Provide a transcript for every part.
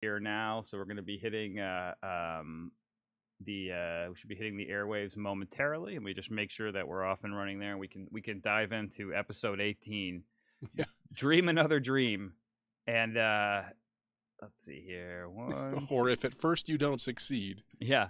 here now, so we're going to be hitting we should be hitting the airwaves momentarily, and we just make sure that we're off and running there. And we can dive into episode 18, Yeah. Dream Another Dream, and let's see here, one, Or if at first you don't succeed. yeah.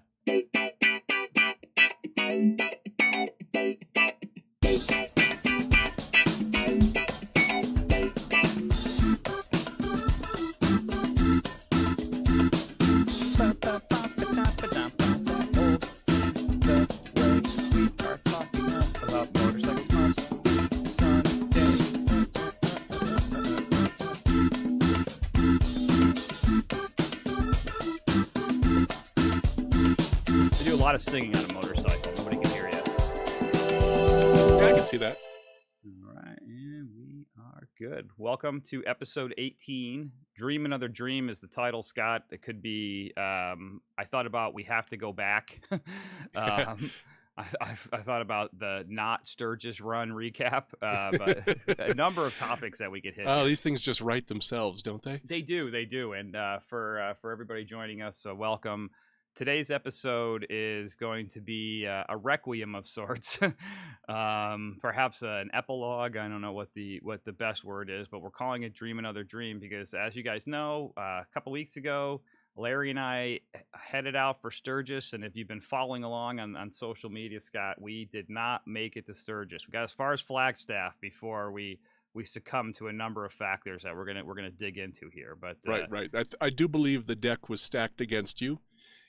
A lot of singing on a motorcycle. Nobody can hear you. Yeah, I can see that. All right, and we are good. Welcome to episode 18. Dream Another Dream is the title, Scott. It could be, I thought about we have to go back. I thought about the not Sturgis run recap, but a number of topics that we could hit. Oh, these things just write themselves, don't they? They do. And for everybody joining us, welcome. Today's episode is going to be a requiem of sorts, perhaps an epilogue. I don't know what the best word is, but we're calling it Dream Another Dream because, as you guys know, a couple weeks ago, Larry and I headed out for Sturgis, and if you've been following along on social media, Scott, we did not make it to Sturgis. We got as far as Flagstaff before we succumbed to a number of factors that we're gonna dig into here. But Right. I do believe the deck was stacked against you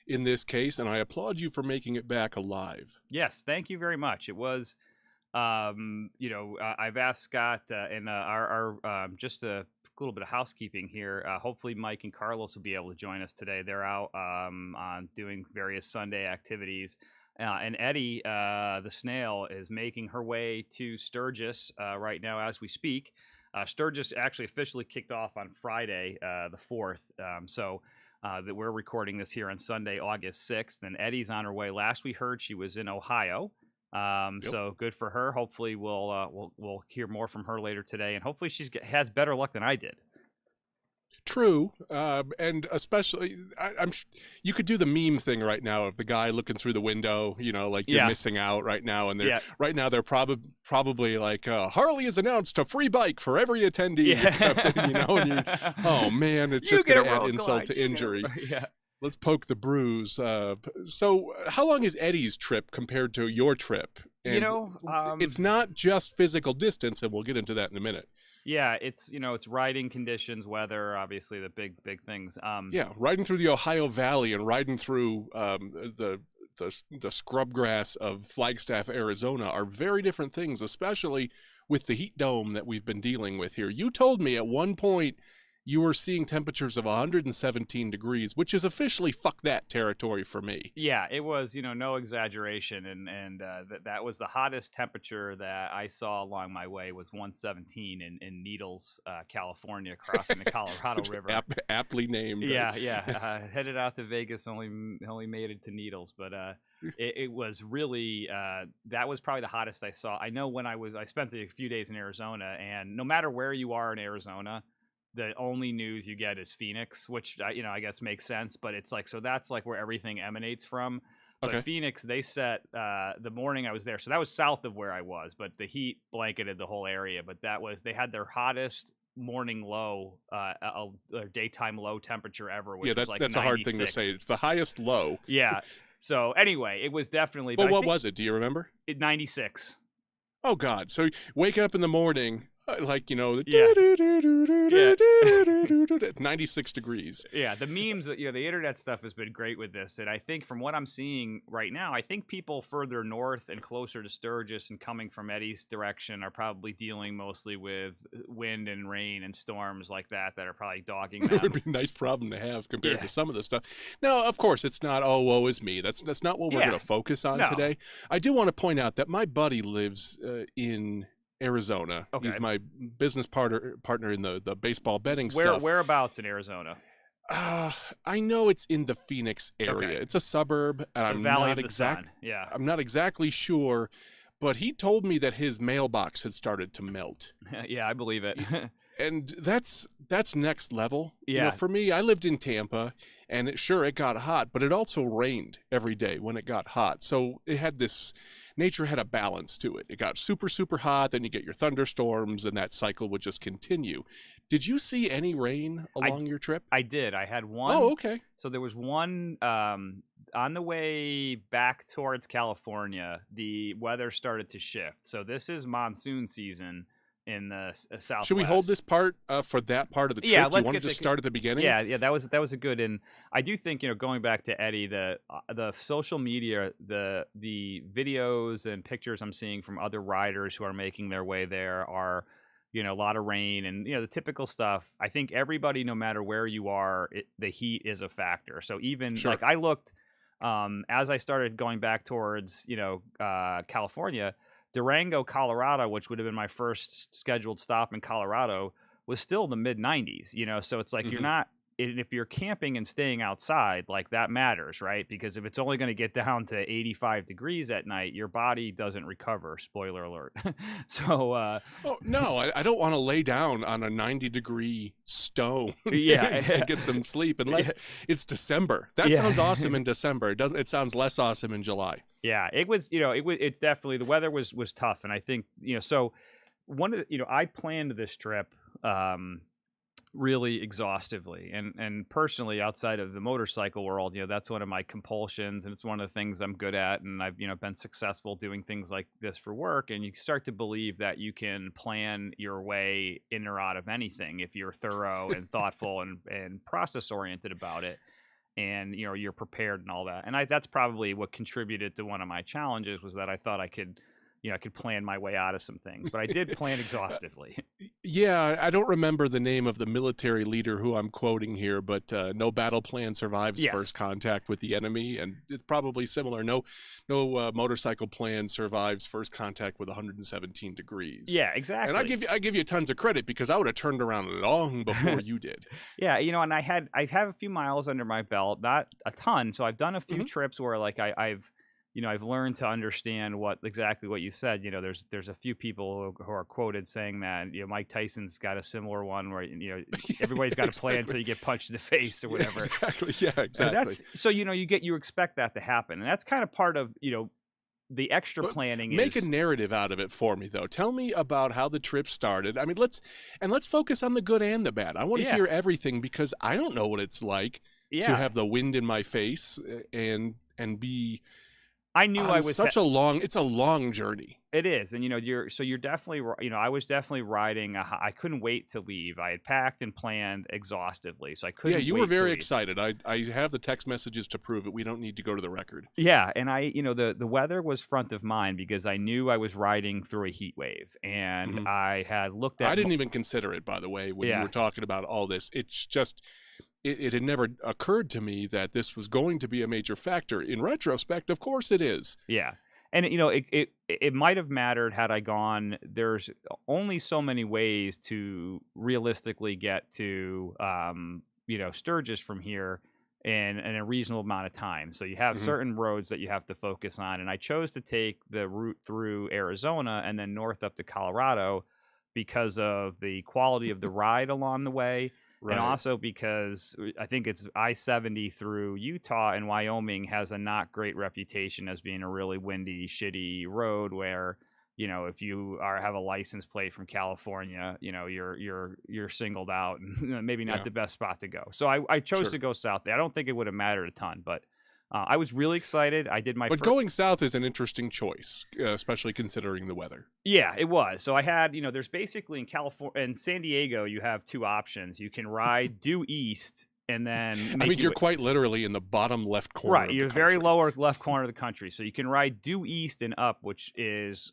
in this case, and I applaud you for making it back alive. Yes, thank you very much. It was, I've asked Scott and our just a little bit of housekeeping here. Hopefully, Mike and Carlos will be able to join us today. They're out on doing various Sunday activities, and Eddie, the snail, is making her way to Sturgis right now as we speak. Sturgis actually officially kicked off on Friday, the 4th. That we're recording this here on Sunday, August 6th, and Eddie's on her way. Last we heard, she was in Ohio, Yep. so good for her. Hopefully, we'll hear more from her later today, and hopefully, has better luck than I did. True, and especially, you could do the meme thing right now of the guy looking through the window, like you're missing out right now, and right now they're probably like, Harley has announced a free bike for every attendee, except, and you're, oh man, it's just going to add insult to injury. Yeah. Let's poke the bruise. So how long is Eddie's trip compared to your trip? And it's not just physical distance, and we'll get into that in a minute. Yeah, it's riding conditions, weather, obviously the big things. Riding through the Ohio Valley and riding through the scrubgrass of Flagstaff, Arizona are very different things, especially with the heat dome that we've been dealing with here. You told me at one point you were seeing temperatures of 117 degrees, which is officially fuck that territory for me. Yeah, it was, no exaggeration, and that was the hottest temperature that I saw along my way was 117 in Needles, California, crossing the Colorado River. Aptly named. Yeah. Headed out to Vegas, only made it to Needles, but it was really that was probably the hottest I saw. I know when I spent a few days in Arizona, and no matter where you are in Arizona, the only news you get is Phoenix, which, I guess makes sense, but it's like, so that's like where everything emanates from. But Okay. Phoenix, they set the morning I was there. So that was south of where I was, but the heat blanketed the whole area. But they had their hottest morning low, or daytime low temperature ever, which was like that's 96. a hard thing to say. It's the highest low. Yeah. So anyway, it was definitely. Well, what was it? Do you remember? 96. Oh God! So waking up in the morning, like Yeah. 96 degrees. Yeah, the memes, the internet stuff has been great with this, and I think from what I'm seeing right now, I think people further north and closer to Sturgis and coming from Eddie's direction are probably dealing mostly with wind and rain and storms like that are probably dogging them. It would be a nice problem to have compared to some of the stuff. Now, of course, it's not, oh, woe is me. That's not what we're going to focus on today. I do want to point out that my buddy lives in Arizona. Okay. He's my business partner in the baseball betting stuff. Whereabouts in Arizona? I know it's in the Phoenix area. Okay. It's a suburb, and I'm not exactly sure, but he told me that his mailbox had started to melt. Yeah, I believe it. and that's next level. Yeah, For me, I lived in Tampa, and it got hot, but it also rained every day when it got hot. So it had this nature had a balance to it. It got super super hot, then you get your thunderstorms, and that cycle would just continue. Did you see any rain I along your trip? I did. I had Oh, one. okay. So there was one on the way back towards California. The weather started to shift. So this is monsoon season in the Should we hold Southwest. this part for that part of the Yeah, trip? Do you let's want to get just the. start at the beginning? Yeah, that was a good. And I do think going back to Eddie, the social media, the videos and pictures I'm seeing from other riders who are making their way there are, a lot of rain and the typical stuff. I think everybody, no matter where you are, the heat is a factor. So even Sure. like I looked, as I started going back towards California, Durango, Colorado, which would have been my first scheduled stop in Colorado, was still in the mid 90s, so it's like you're Hmm. not and if you're camping and staying outside, like that matters, right? Because if it's only going to get down to 85 degrees at night, your body doesn't recover, spoiler alert. So Oh no, I don't want to lay down on a 90-degree stone yeah. and get some sleep Yeah, unless it's December. That sounds awesome yeah. in December. It sounds less awesome in July. Yeah, it was, it's definitely the weather was tough and I think, so one of the, I planned this trip really exhaustively and personally outside of the motorcycle world, that's one of my compulsions and it's one of the things I'm good at and I've been successful doing things like this for work, and you start to believe that you can plan your way in or out of anything if you're thorough and thoughtful and process oriented about it, and you're prepared and all that. And that's probably what contributed to one of my challenges, was that I thought I could plan my way out of some things, but I did plan exhaustively. Yeah, I don't remember the name of the military leader who I'm quoting here, but no battle plan survives Yes. first contact with the enemy, and it's probably similar. No motorcycle plan survives first contact with 117 degrees. Yeah, And exactly. I give you tons of credit because I would have turned around long before you did. Yeah, and I have a few miles under my belt, not a ton. So I've done a few Hmm. trips where like I've learned to understand exactly what you said. There's a few people who are quoted saying that Mike Tyson's got a similar one where everybody's got a plan Exactly. until you get punched in the face or Yeah, whatever. exactly. Yeah, And exactly. that's so you expect that to happen, and that's kind of part of the extra But planning make a is. narrative out of it for me, though. Tell me about how the trip started. I mean, let's focus on the good and the bad. I want to Yeah, hear everything because I don't know what it's like to yeah. have the wind in my face and be I knew I on was. such a long. It's a long journey. It is, and you're definitely I was definitely riding. I couldn't wait to leave. I had packed and planned exhaustively, so I Yeah, couldn't you were wait to very leave. excited. I have the text messages to prove it. We don't need to go to the record. Yeah, and the weather was front of mind because I knew I was riding through a heat wave, and Hmm. I had looked at. I didn't even consider it, by the way, when you Yeah, were talking about all this. It's just it had never occurred to me that this was going to be a major factor. In retrospect, of course it is. yeah, and it might have mattered had I gone. There's only so many ways to realistically get to Sturgis from here in a reasonable amount of time. So you have Hmm. certain roads that you have to focus on, and I chose to take the route through Arizona and then north up to Colorado because of the quality of the ride along the way, and Right. also because I think it's I-70 through Utah and Wyoming has a not great reputation as being a really windy, shitty road where, if you have a license plate from California, you're singled out and maybe not Yeah. the best spot to go. So I chose Sure. to go south there. I don't think it would have mattered a ton, but I was really excited. I did my But first. going south is an interesting choice, especially considering the weather. Yeah, it was. So I had, there's basically in California and San Diego, you have two options. You can ride due east and then I make mean, you're you quite literally in the bottom left corner right. of the You're very country. lower left corner of the country. So you can ride due east and up, which is,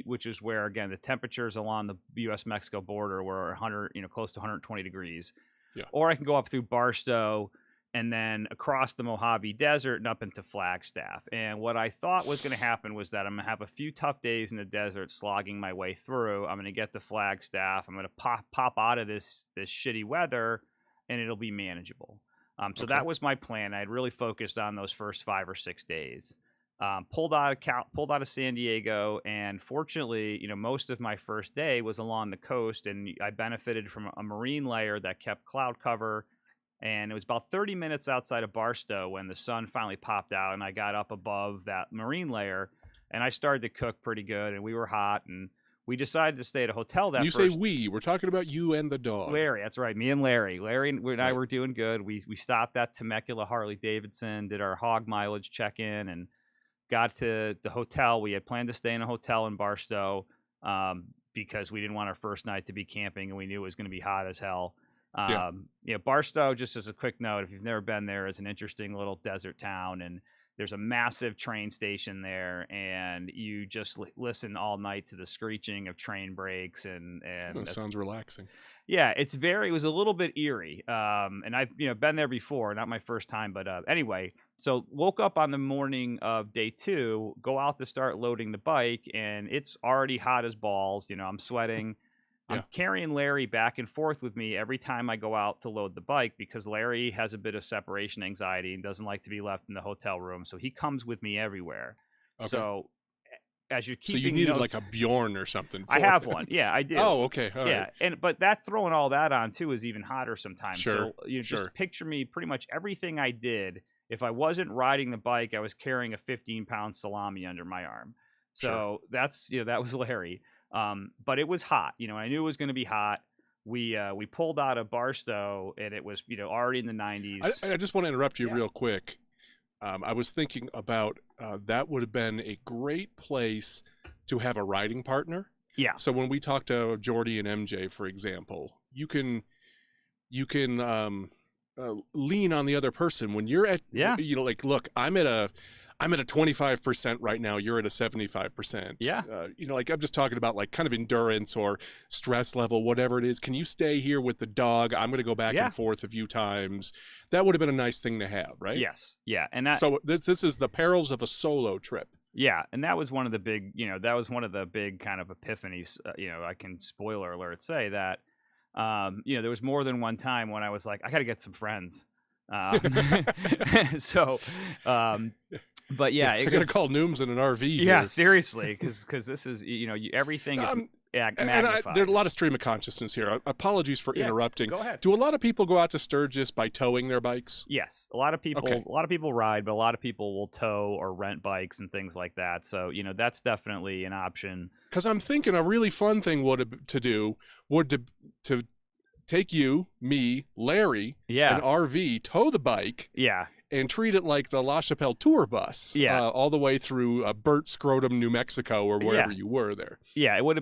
which is where again the temperatures along the US Mexico border were 100, close to 120 degrees. Yeah. Or I can go up through Barstow and then across the Mojave Desert and up into Flagstaff. And what I thought was going to happen was that I'm going to have a few tough days in the desert slogging my way through. I'm going to get to Flagstaff. I'm going to pop out of this shitty weather and it'll be manageable. So Okay. that was my plan. I had really focused on those first 5 or 6 days. pulled out of San Diego, and fortunately, most of my first day was along the coast, and I benefited from a marine layer that kept cloud cover. And it was about 30 minutes outside of Barstow when the sun finally popped out, and I got up above that marine layer, and I started to cook pretty good, and we were hot, and we decided to stay at a hotel When that you say first. we, we're talking about you and the dog. Larry, that's right. Me and Larry. Larry and I Right. were doing good. We stopped at Temecula Harley Davidson, did our hog mileage check in, and got to the hotel. We had planned to stay in a hotel in Barstow, because we didn't want our first night to be camping, and we knew it was going to be hot as hell. Yeah. Barstow, just as a quick note, if you've never been there, is an interesting little desert town, and there's a massive train station there, and you just listen all night to the screeching of train brakes, That and sounds relaxing. yeah, it was a little bit eerie. And I've, been there before, not my first time, but anyway, so woke up on the morning of day 2, go out to start loading the bike, and it's already hot as balls. I'm sweating. Yeah. I'm carrying Larry back and forth with me every time I go out to load the bike because Larry has a bit of separation anxiety and doesn't like to be left in the hotel room. So he comes with me everywhere. Okay. So as you're So you keeping needed like notes, a Bjorn or something I for have him. one. Yeah, I do. Oh, okay. All Yeah, right. but that throwing all that on too is even hotter sometimes. Sure. So just Sure. picture me pretty much everything I did. If I wasn't riding the bike, I was carrying a 15-pound salami under my arm. Sure. So that was Larry. But it was hot. I knew it was going to be hot. We pulled out of Barstow, and it was already in the 90s. I just want to interrupt you Yeah. real quick. I was thinking about that would have been a great place to have a riding partner. Yeah. So when we talk to Jordy and MJ, for example, you can lean on the other person when you're at. Yeah. Like, look, I'm at a 25% right now. You're at a 75%. Yeah. Like I'm just talking about like kind of endurance or stress level, whatever it is. Can you stay here with the dog? I'm going to go back Yeah. and forth a few times. That would have been a nice thing to have, right? Yes. Yeah. And So this is the perils of a solo trip. yeah, and that was one of the big, that was one of the big kind of epiphanies. I can spoiler alert say that, there was more than one time when I was like, I got to get some friends. So, but yeah, I got to call Nooms in an RV. yeah, here. seriously, because this is, everything is magnified. There's a lot of stream of consciousness here. Apologies for Yeah, interrupting. go ahead. Do a lot of people go out to Sturgis by towing their bikes? Yes, a lot of people, Okay. ride, but a lot of people will tow or rent bikes and things like that. So that's definitely an option. Because I'm thinking a really fun thing would to take you, me, Larry, Yeah, an RV, tow the bike, yeah, and treat it like the La Chapelle tour bus. Yeah. All the way through Burt Scrotum, New Mexico, or wherever Yeah. you were there. Yeah, that would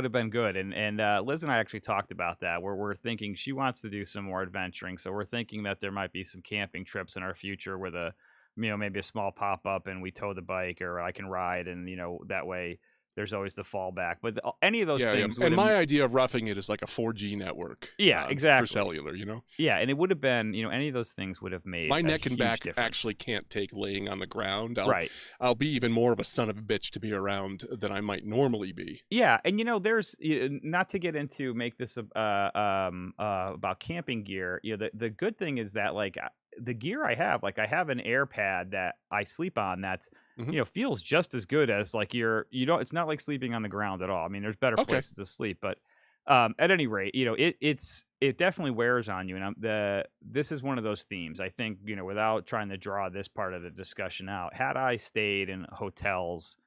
have been good. And Liz and I actually talked about that, where we're thinking she wants to do some more adventuring. So we're thinking that there might be some camping trips in our future where maybe a small pop up and we tow the bike, or I can ride, and that way there's always the fallback. But any of those Yeah, things and would my have, idea of roughing it is like a 4G network. Yeah, For exactly. cellular, yeah, and it would have been, any of those things would have made My a neck and huge back difference. actually can't take laying on the ground. Right. I'll be even more of a son of a bitch to be around than I might normally be. Yeah, and there's not to get into make this about camping gear. The good thing is that like the gear I have, like I have an air pad that I sleep on that's Mhm. feels just as good as like it's not like sleeping on the ground at all. I mean, there's better Okay. places to sleep, but at any rate, it definitely wears on you, and this is one of those themes. I think without trying to draw this part of the discussion out, had I stayed in hotels,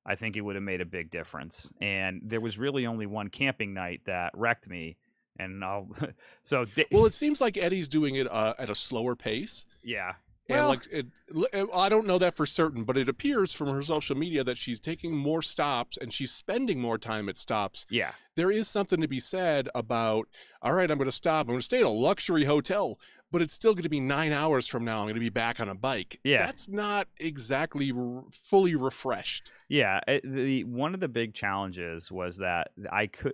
I think it would have made a big difference. And there was really only one camping night that wrecked me. And Well, it seems like Eddie's doing it at a slower pace. yeah. And Well, I don't know that for certain, but it appears from her social media that she's taking more stops and she's spending more time at stops. yeah. There is something to be said about, all right, I'm going to stop. I'm going to stay at a luxury hotel, but it's still going to be 9 hours from now. I'm going to be back on a bike. Yeah. That's not exactly fully refreshed. Yeah, one of the big challenges was that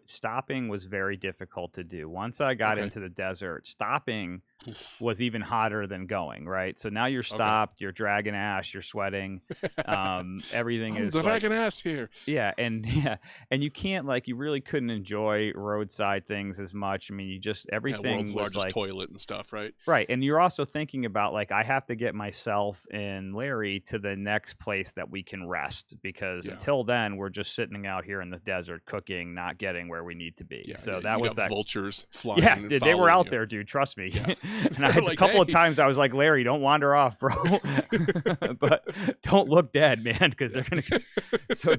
stopping was very difficult to do. Once I got Okay. into the desert, stopping Oof. was even hotter than going, right? So now you're Okay. stopped, you're dragging ass, you're sweating. Everything I'm is like, dragging ass here. yeah, and yeah, and you can't like you really couldn't enjoy roadside things as much. I mean, you just Yeah, world's everything was largest like toilet and stuff, right? right, and you're also thinking about like I have to get myself and Larry to the next place that we can rest because Yeah. until then we're just sitting out here in the desert cooking, not getting where we need to be. Yeah, So yeah. that You was got that. vultures Yeah, flying and they were following out you. there, dude. Trust me. Yeah. And I They're had a like, couple of hey. times I was like, Larry, don't wander off, bro. But don't look dead, man, because they're gonna. So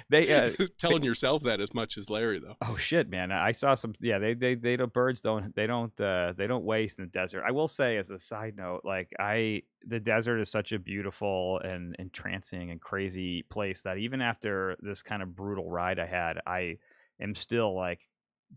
they Telling yourself that as much as Larry, though. oh shit, man! I saw some. Yeah, they don't birds don't they don't waste in the desert. I will say as a side note, like the desert is such a beautiful and entrancing and crazy place that even after this kind of brutal ride I had, I am still like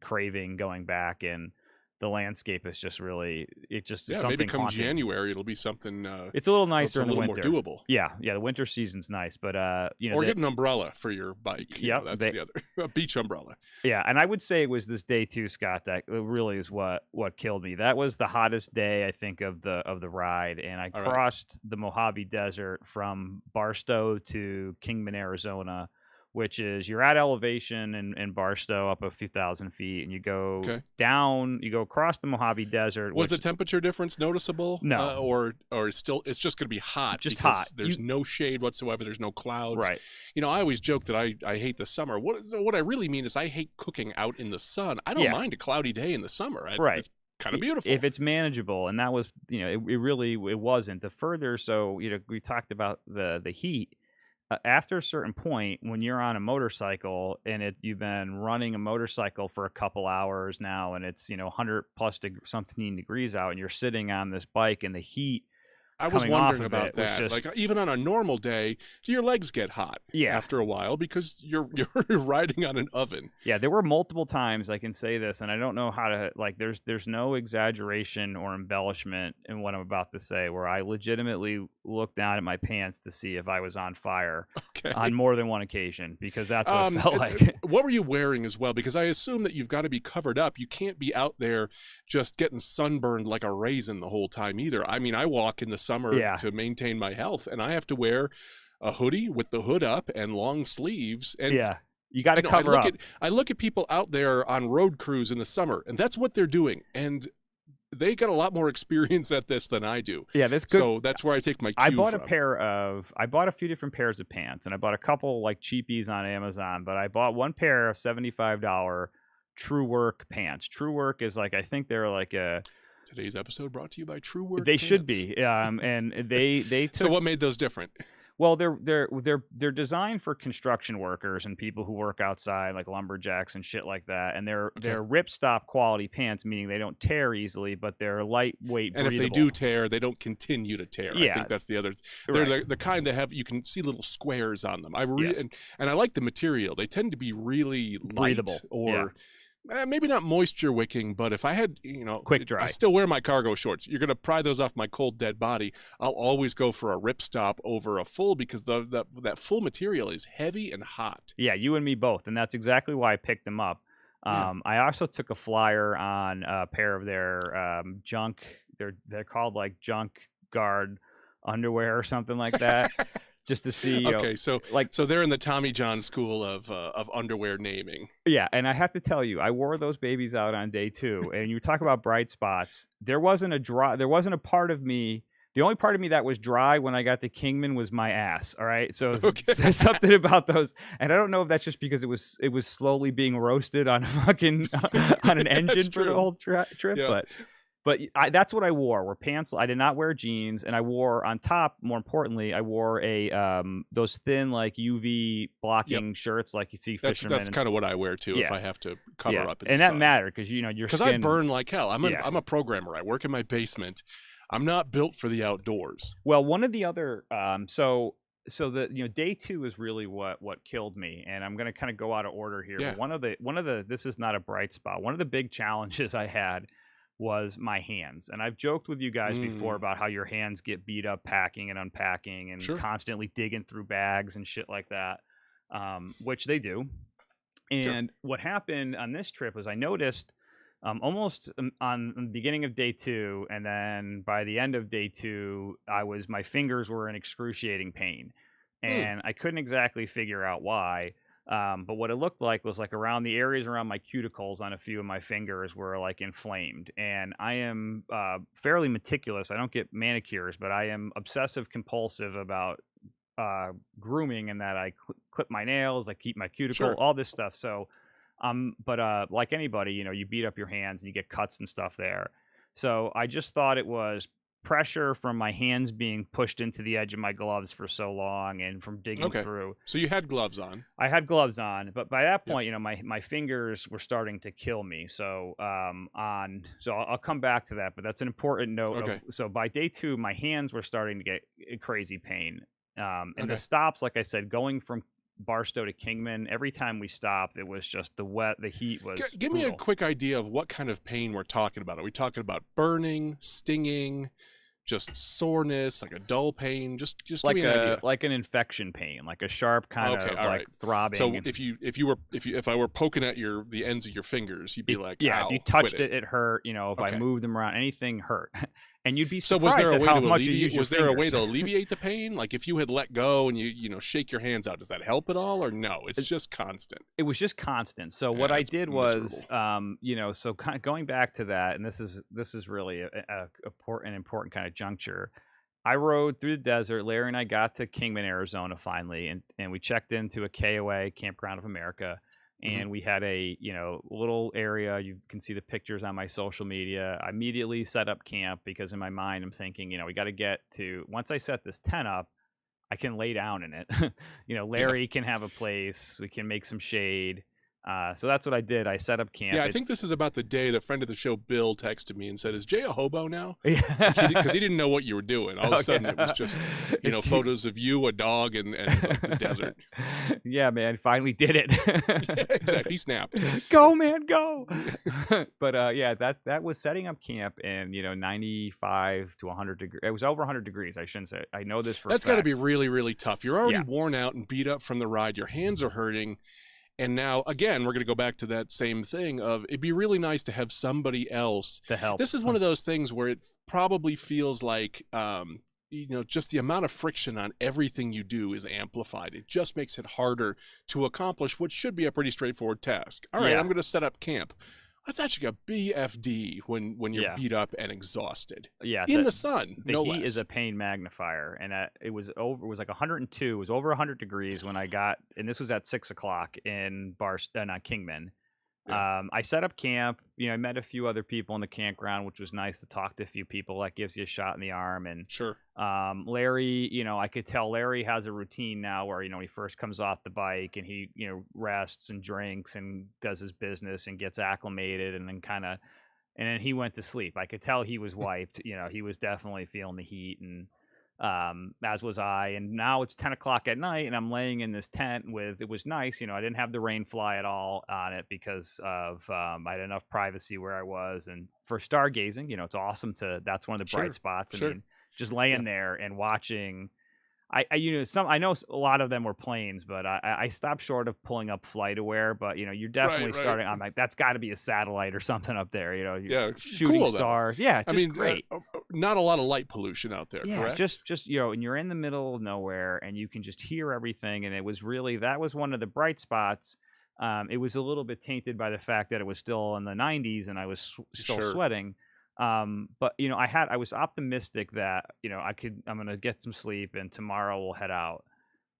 craving going back and the landscape is just really it just is Yeah, maybe something come haunting. January, it'll be something It's a little that's nicer a in the little more winter. doable. Yeah, yeah, the winter season's nice, but Or get an umbrella for your bike. yep, That's the other a beach umbrella. yeah, and I would say it was this day 2, Scott, that really is what killed me. That was the hottest day, I think, of the ride, and I All right. crossed the Mojave Desert from Barstow to Kingman, Arizona, which is you're at elevation in Barstow up a few thousand feet, and you go Okay. down, you go across the Mojave Desert, Was the which temperature difference noticeable, no, or it's just going to be hot just hot. because there's no shade whatsoever. There's no clouds. Right, I always joke that I hate the summer. What I really mean is I hate cooking out in the sun. I don't yeah, mind a cloudy day in the summer. right. It's kind of beautiful. If it's manageable, and that was, it really it wasn't. The further, so we talked about the heat. After a certain point, when you're on a motorcycle and you've been running a motorcycle for a couple hours now, and it's 100 plus something degrees out, and you're sitting on this bike, and the heat I was coming off wondering of about it was that. just Like even on a normal day, do your legs get hot yeah. after a while because you're riding on an oven? Yeah, there were multiple times I can say this, and I don't know how to like. There's no exaggeration or embellishment in what I'm about to say, where I legitimately looked down at my pants to see if I was on fire on Okay. more than one occasion because that's what it felt like. What were you wearing as well? Because I assume that you've got to be covered up. You can't be out there just getting sunburned like a raisin the whole time either. I mean, I walk in the summer Yeah, to maintain my health, and I have to wear a hoodie with the hood up and long sleeves. And yeah, you got to I cover look up. at people out there on road crews in the summer, and that's what they're doing. And they got a lot more experience at this than I do. Yeah, that's good. So that's where I take my cue from. I bought a few different pairs of pants, and I bought a couple like cheapies on Amazon, but I bought one pair of $75 True Work pants. True Work is like I think they're like a Today's episode brought to you by True Work they should Pants. be. And they So took what made those different? well, they're designed for construction workers and people who work outside, like lumberjacks and shit like that. And Okay. they're ripstop quality pants, meaning they don't tear easily, but they're lightweight, And if they breathable. do tear, they don't continue to tear. I Yeah, think that's the other. They're right. the kind that have you can see little squares on them. Yes, And I like the material. They tend to be really light breathable. Yeah, or maybe not moisture wicking, but if I had, quick I dry. still wear my cargo shorts. You're gonna pry those off my cold dead body. I'll always go for a ripstop over a full because that full material is heavy and hot. Yeah, you and me both, and that's exactly why I picked them up. Yeah. I also took a flyer on a pair of their junk. They're called like junk guard underwear or something like that, just to see, Okay, so like they're in the Tommy John school of underwear naming. yeah. And I have to tell you, I wore those babies out on day 2, and you talk about bright spots. There wasn't a part of me. The only part of me that was dry when I got to Kingman was my ass. All right, so Okay. says something about those, and I don't know if that's just because it was slowly being roasted on a fucking on an engine for the true. whole trip. Yeah. But that's what I wore. Were pants. I did not wear jeans, and I wore on top. More importantly, I wore a those thin like UV Yep. blocking shirts like you see fishermen. That's kind of what I wear too if Yeah. I have to cover Yeah, up in and the that sun. mattered because your Because I skin. burn like hell. I'm Yeah. a programmer. I work in my basement. I'm not built for the outdoors. Well, one of the other so the day 2 is really what killed me, and I'm gonna kind of go out of order here. Yeah. But one of the this is not a bright spot. One of the big challenges I had was my hands, and I've joked with you guys before Mm, about how your hands get beat up packing and unpacking and sure. constantly digging through bags and shit like that, which they do. Sure. And what happened on this trip was I noticed almost on the beginning of day two, and then by the end of day two, my fingers were in excruciating pain, Hmm, and I couldn't exactly figure out why. But what it looked like was like around the areas around my cuticles on a few of my fingers were like inflamed. And I am fairly meticulous. I don't get manicures, but I am obsessive compulsive about uh, grooming and that I clip my nails, I keep my cuticle, sure. all this stuff. So, but like anybody, you beat up your hands and you get cuts and stuff there. So I just thought it was pressure from my hands being pushed into the edge of my gloves for so long and from digging Okay. through. So you had gloves on. I had gloves on, but by that Yep. point, my fingers were starting to kill me. So I'll come back to that, but that's an important note of Okay. so by day two, my hands were starting to get crazy pain. And the Okay. stops, like I said, going from Barstow to Kingman, every time we stopped, it was just the heat was Give me a brutal. quick idea of what kind of pain we're talking about. Are we talking about burning, stinging, just soreness, like a dull pain? Just give me Like an idea. an infection pain, like a sharp kind Okay, of all like right. throbbing. So And if I were poking at the ends of your fingers, you'd be like, yeah, if you "Ow, quit touched it." it, it hurt. If I Okay. moved them around, anything hurt. And you'd be So was there surprised a at way how to much you use alleviate your was there a way fingers. to alleviate the pain? Like if you had let go and you shake your hands out, does that help at all or no? It's just constant. It was just constant. So what Yeah, I it's did was, miserable. so kind of going back to that, and this is really an important kind of juncture. I rode through the desert. Larry and I got to Kingman, Arizona, finally, and we checked into a KOA, Campground of America, Mhm. and we had a little area. You can see the pictures on my social media. I immediately set up camp because in my mind I'm thinking, we got to get to once I set this tent up. I can lay down in it. Yeah. Larry can have a place. We can make some shade. So that's what I did. I set up camp. Yeah, I think It's this is about the day that friend of the show Bill texted me and said, "Is Jay a hobo now?" Like because yeah. he didn't know what you were doing. All of a Okay. sudden, it was just It's photos of you, a dog, and like the desert. yeah, man. Finally did Yeah, it. exactly. He snapped. Go, man, go. But yeah, that was setting up camp in 95 to 100 degrees. It was over 100 degrees. I shouldn't say. I know this for a That's got to fact. be really, really tough. You're already Yeah, worn out and beat up from the ride. Your hands are hurting. And now, again, we're going to go back to that same thing of it'd be really nice to have somebody else. to help. This is one of those things where it probably feels like, just the amount of friction on everything you do is amplified. It just makes it harder to accomplish what should be a pretty straightforward task. All right, I'm Yeah, going to set up camp. That's actually a BFD when you're yeah. beat up and exhausted Yeah, in the sun, the no heat is a less. pain magnifier, and it was like 102. It was over 100 degrees when I got, and this was at 6 o'clock in not Kingman. Yeah, I set up camp. I met a few other people in the campground, which was nice to talk to a few people. That gives you a shot in the arm. And sure, Larry, I could tell Larry has a routine now where he first comes off the bike and he rests and drinks and does his business and gets acclimated and then and then he went to sleep. I could tell he was wiped. He was definitely feeling the heat, and as was I. And now it's 10 o'clock at night, and I'm laying in this tent with. It was nice. I didn't have the rain fly at all on it because of I had enough privacy where I was, and for stargazing, it's awesome to. That's one of the bright sure, spots. I sure. mean, just Yeah. laying there and watching I know a lot of them were planes, but I stopped short of pulling up flight aware. But you're Right, definitely right. starting. I'm like, that's got to be a satellite or something up there. You're Yeah, shooting cool though. stars. Yeah, it's I just mean, great. not a lot of light pollution out there, Yeah, correct? just and you're in the middle of nowhere, and you can just hear everything. And it was really that was one of the bright spots. It was a little bit tainted by the fact that it was still in the 90s and I was still Sure. sweating. But I was optimistic that I'm gonna get some sleep and tomorrow we'll head out.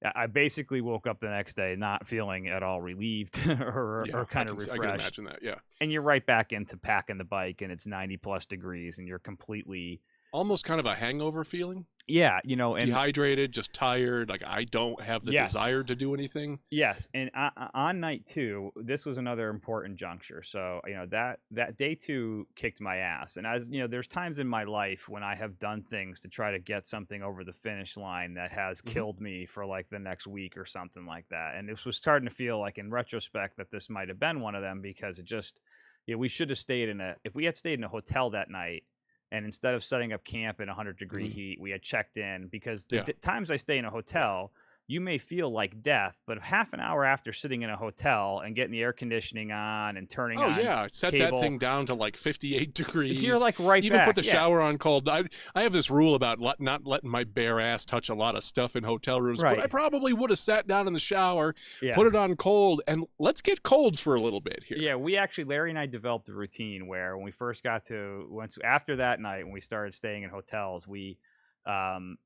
I basically woke up the next day not feeling at all relieved Yeah, or kind of I can refreshed. imagine that. Yeah. And you're right back into packing the bike and it's 90 plus degrees and you're completely Almost kind of a hangover feeling. yeah, and Dehydrated, just tired, like I don't have the yes. desire to do anything. Yes, and on night two, this was another important juncture. So that day two kicked my ass, and as there's times in my life when I have done things to try to get something over the finish line that has Mhm. killed me for like the next week or something like that. And this was starting to feel like, in retrospect, that this might have been one of them because it just, we should have stayed if we had stayed in a hotel that night. And instead of setting up camp in 100-degree Mhm. heat, we had checked in because the Yeah. times I stay in a hotel, you may feel like death, but half an hour after sitting in a hotel and getting the air conditioning on and turning Oh on yeah, set that cable, thing down to like 58 you're degrees. like right Even put back. the Yeah, shower on cold. I have this rule about not letting my bare ass touch a lot of stuff in hotel rooms, but I right. probably would have sat down in the shower, Yeah. put it on cold, and let's get cold for a little bit here. Yeah, we actually Larry and I developed a routine where when we first got to once after that night when we started staying in hotels, we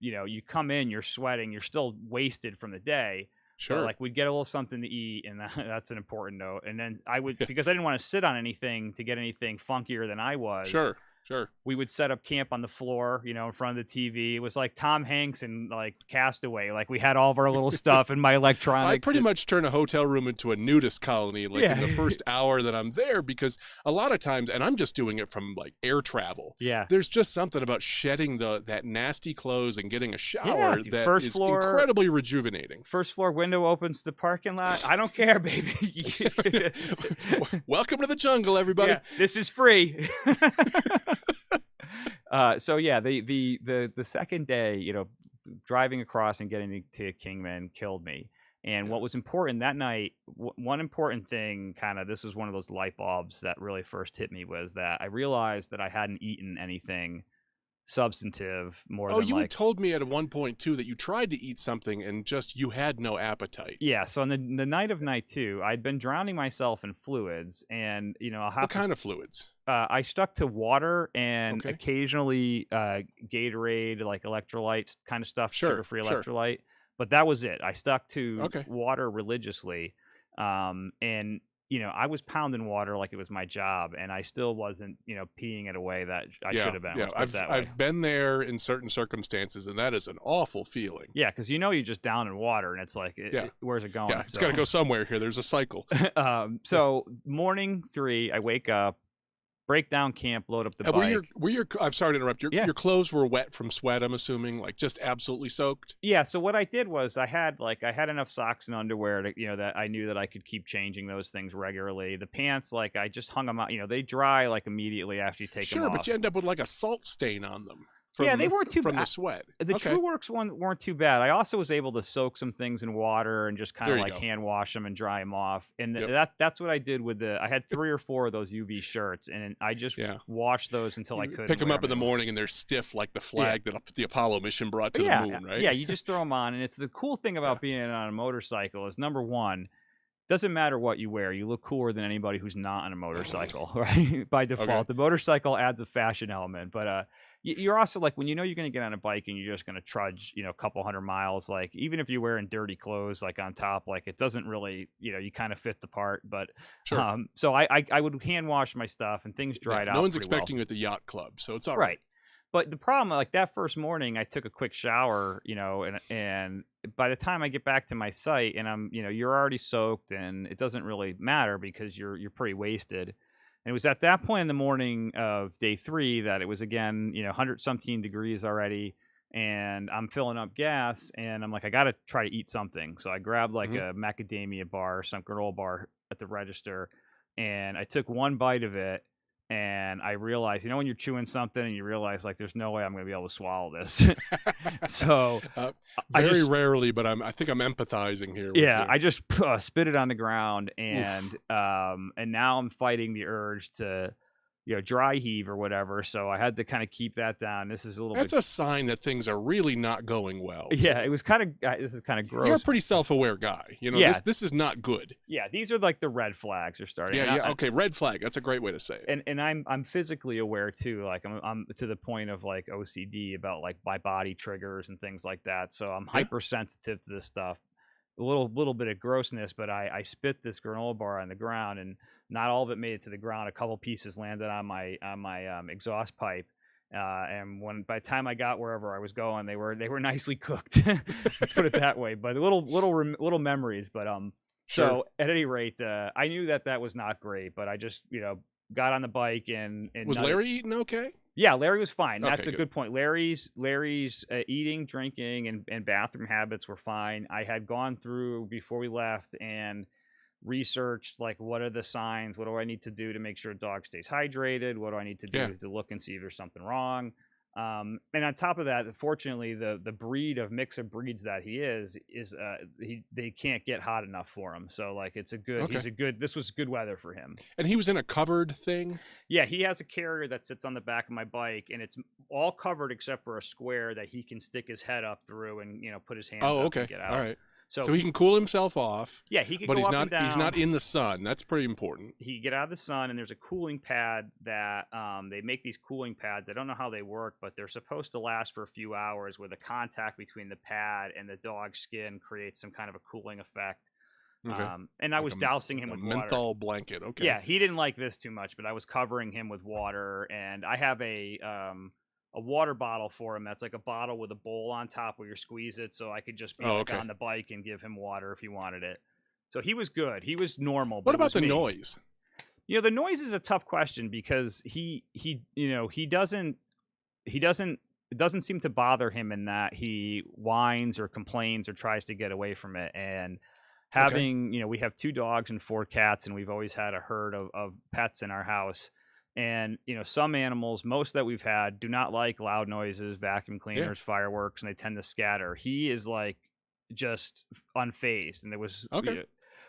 you come in, you're sweating, you're still wasted from the day, but Sure. like we'd get a little something to eat and that's an important note. And then I would because I didn't want to sit on anything to get anything funkier than I was, Sure. Sure. we would set up camp on the floor, in front of the TV. It was like Tom Hanks and like Castaway. Like we had all of our little stuff and my I electronics. pretty much turn a hotel room into a nudist colony, like in Yeah. the first hour that I'm there, because a lot of times, and I'm just doing it from like air travel. Yeah. There's just something about shedding that nasty clothes and getting a Yeah, shower dude, that first is floor. incredibly rejuvenating. First floor window opens to the parking lot. I don't care, baby. Welcome to the jungle, everybody. Yeah, this is free. So yeah, the second day, driving across and getting to Kingman killed me. And Yeah. what was important that night, one important thing, kind of, this was one of those light bulbs that really first hit me, was that I realized that I hadn't eaten anything substantive more Oh, than you had like told me at one point too that you tried to eat something and just you had no appetite. yeah. So on the night of night two, I'd been drowning myself in fluids, and I'll What have to kind of fluids? I stuck to water and Okay. occasionally Gatorade, like electrolytes kind of stuff, Sure. sugar-free Sure. electrolyte. But that was it. I stuck to Okay. water religiously. And I was pounding water like it was my job, and I still wasn't, peeing it away that I Yeah, should have been. yeah. Let's put it that way. I've been there in certain circumstances, and that is an awful feeling. Yeah, because you're just down in water, and it's like, Yeah, where's it going? yeah. It's got to go somewhere here. There's a cycle. So morning 3, I wake up, break down camp, load up the bike. Were your? I'm sorry to interrupt. Yeah. Your clothes were wet from sweat. I'm assuming, like just absolutely soaked. Yeah, so what I did was I had enough socks and underwear to, that I knew that I could keep changing those things regularly. The pants, like I just hung them out, they dry like immediately after you take them Sure, off. but you end up with like a salt stain on them. From, Yeah, they weren't too from bad. the sweat. The Okay. True Works one weren't too bad. I also was able to soak some things in water and just kind There of you like go. hand wash them and dry them off. And Yep. that's what I did with I had 3 or 4 of those UV shirts, and I just Yeah. washed those until I You couldn't pick them wear up in the anymore. morning and they're stiff like the flag that the Apollo mission brought to the Yeah, moon, right? yeah, you just throw them on, and it's the cool thing Yeah. about being on a motorcycle is, number one, doesn't matter what you wear, you look cooler than anybody who's not on a motorcycle, right? By default, Okay. the motorcycle adds a fashion element, but you're also like, when you're going to get on a bike and you're just going to trudge, a couple hundred miles, like even if you're wearing dirty clothes, like on top, like it doesn't really, you kind of fit the part. But Sure. so I would hand wash my stuff and things dried Yeah, out. no one's pretty well. expecting you at the yacht club, so it's all Right. right. But the problem, like that first morning, I took a quick shower, and by the time I get back to my site, and I'm, you're already soaked, and it doesn't really matter because you're pretty wasted. And it was at that point in the morning of day 3 that it was again, 100-something degrees already, and I'm filling up gas, and I'm like, I got to try to eat something. So I grabbed like Mhm. a macadamia bar, some granola bar at the register, and I took one bite of it, and I realized, when you're chewing something and you realize like there's no way I'm going to be able to swallow this. So I Very just rarely, but I think I'm empathizing here with yeah, you. I just spit it on the ground, Oof. and now I'm fighting the urge to dry heave or whatever. So I had to kind of keep that down. This is a little That's bit a sign that things are really not going well. yeah, too. it was kind of this is kind of You're a gross. pretty self-aware guy. Yeah. This is not good. Yeah, these are like the red flags are starting. Yeah, And yeah. Okay, red flag. That's a great way to say it. and I'm physically aware too. Like I'm to the point of like OCD about like my body triggers and things like that. So I'm Yeah. hypersensitive to this stuff. A little bit of grossness, but I spit this granola bar on the ground, and not all of it made it to the ground. A couple pieces landed on my exhaust pipe. And by the time I got wherever I was going, they were nicely cooked. Let's put it that way. But little memories. But Sure. so at any rate, I knew that was not great, but I just, got on the bike and Was Larry eating okay? yeah, Larry was fine. That's Okay, a good. good point. Larry's eating, drinking, and bathroom habits were fine. I had gone through before we left and researched like, what are the signs? What do I need to do to make sure a dog stays hydrated? What do I need to Yeah. do to look and see if there's something wrong? And on top of that, fortunately, the breed of mix of breeds that they can't get hot enough for him. So like Okay. this was good weather for him. And he was in a covered thing? Yeah, he has a carrier that sits on the back of my bike, and it's all covered except for a square that he can stick his head up through and put his hands Oh, up and okay. get All out. right. So So he can cool himself off, yeah, he could but go up and he's not down. in the sun. That's pretty important. He get out of the sun, and there's a cooling pad that they make these cooling pads. I don't know how they work, but they're supposed to last for a few hours, where the contact between the pad and the dog's skin creates some kind of a cooling effect. Okay. And I Like was dousing him a with water. menthol blanket. Okay. Yeah, he didn't like this too much, but I was covering him with water, and I have a water bottle for him that's like a bottle with a bowl on top where you squeeze it, so I could just be Oh, like okay. on the bike and give him water if he wanted it. So he was good. He was normal, but What it about was the me. noise? The noise is a tough question because he doesn't it doesn't seem to bother him in that he whines or complains or tries to get away from it. And Okay. we have 2 dogs and 4 cats, and we've always had a herd of pets in our house. And some animals, most that we've had, do not like loud noises, vacuum Yeah. cleaners, fireworks, and they tend to scatter. He is like just unfazed. And there was Okay.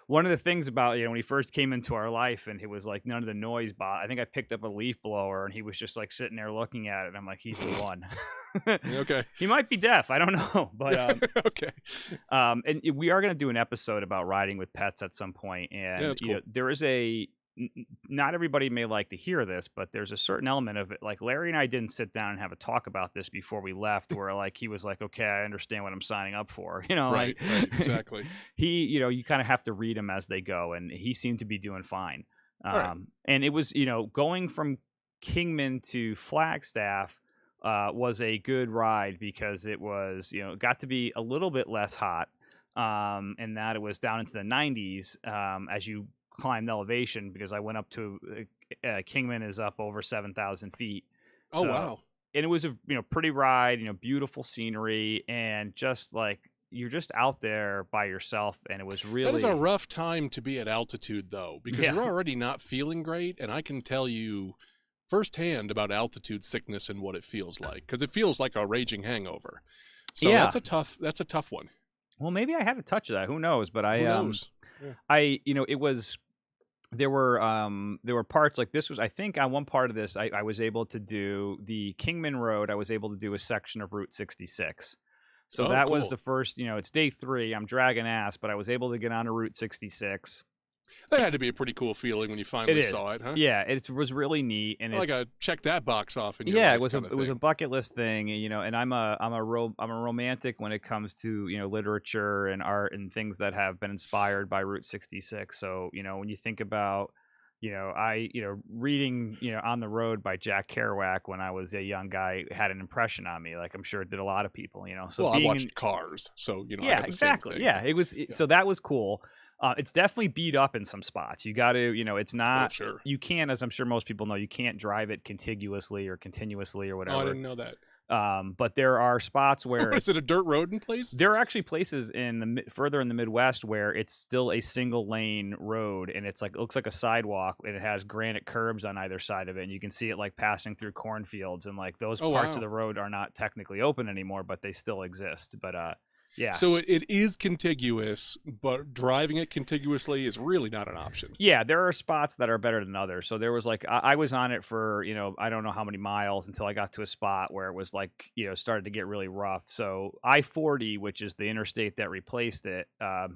one of the things about when he first came into our life, and it was like none of the noise I think I picked up a leaf blower, and he was just like sitting there looking at it, and I'm like, he's the one. Okay. He might be deaf, I don't know. But Okay. we are going to do an episode about riding with pets at some point. Yeah, And that's cool. there is not everybody may like to hear this, but there's a certain element of it. Like Larry and I didn't sit down and have a talk about this before we left, where like he was like, okay, I understand what I'm signing up for. Right, Like right, exactly. you kind of have to read him as they go, and he seemed to be doing fine. All right. And it was, going from Kingman to Flagstaff was a good ride, because it was, it got to be a little bit less hot, and that it was down into the 90s as you climbed elevation, because I went up to Kingman is up over 7,000 feet. Oh, So, wow. and it was a pretty ride, beautiful scenery, and just like you're just out there by yourself, and it was That is a really rough time to be at altitude, though, because yeah. you're already not feeling great, and I can tell you firsthand about altitude sickness and what it feels like, because it feels like a raging hangover. So Yeah. that's a tough one. Well, maybe I had a touch of that. Who knows? But Who knows? Yeah. it was there were parts like this was I think on one part of this I was able to do the Kingman Road. I was able to do a section of Route 66. So Oh, that was cool. the first, it's day 3. I'm dragging ass, but I was able to get onto Route 66. That had to be a pretty cool feeling when you It finally is. saw it, huh? Yeah, it was really neat, and Like it's a check that box off in your yeah, it life was a kind of it was a thing. bucket list thing, and I'm a romantic when it comes to literature and art and things that have been inspired by Route 66. So when you think about reading On the Road by Jack Kerouac when I was a young guy had an impression on me, like I'm sure it did a lot of people. So Well, I being in watched Cars, so I yeah, got the same exactly. thing. Yeah, Yeah. so that was cool. It's definitely beat up in some spots. You got to, it's Oh, not. sure. You can't, as I'm sure most people know, you can't drive it contiguously or continuously or Oh, I whatever. didn't know that. But there are spots where What is it, a dirt road in places? there are actually places in further in the Midwest where it's still a single lane road, and it's like it looks like a sidewalk, and it has granite curbs on either side of it, and you can see it like passing through cornfields, and like those Oh, parts of wow. the road are not technically open anymore, but they still exist. But yeah. So it is contiguous, but driving it contiguously is really not an option. Yeah, there are spots that are better than others. So there was like I was on it for, I don't know how many miles until I got to a spot where it was like, started to get really rough. So I-40, which is the interstate that replaced it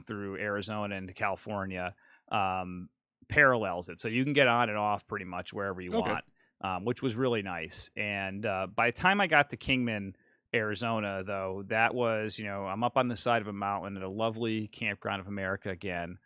through Arizona into California, um, parallels it. So you can get on and off pretty much wherever you Okay. want, which was really nice. And by the time I got to Kingman, Arizona, though, that was, I'm up on the side of a mountain at a lovely campground of America again.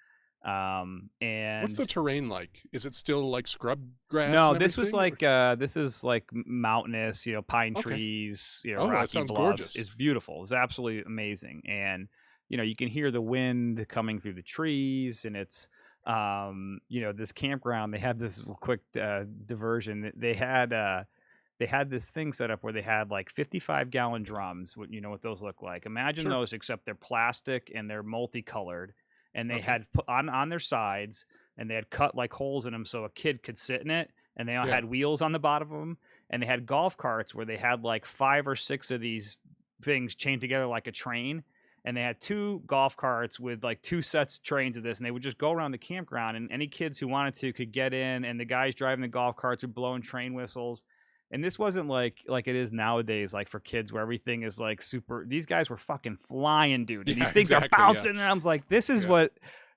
What's And the terrain like? Is it still like scrub grass no, and this was everything? like this is like mountainous, pine Okay. trees, Oh, that rocky sounds bluffs. gorgeous. It's beautiful. It's absolutely amazing. And you can hear the wind coming through the trees, and it's this campground. They had this quick diversion. They had this thing set up where they had like 55-gallon drums. You know what those look like? Imagine Sure. those, except they're plastic and they're multicolored, and they Okay. had put on their sides, and they had cut like holes in them so a kid could sit in it, and they all Yeah. had wheels on the bottom of them. and they had golf carts where they had like 5 or 6 of these things chained together like a train, and they had 2 golf carts with like 2 sets of trains of this, and they would just go around the campground, and any kids who wanted to could get in, and the guys driving the golf carts were blowing train whistles. And this wasn't like it is nowadays, like for kids where everything is like super. These guys were fucking flying, dude, and Yeah, these things are exactly. Yeah, bouncing. And I was like, this is yeah. what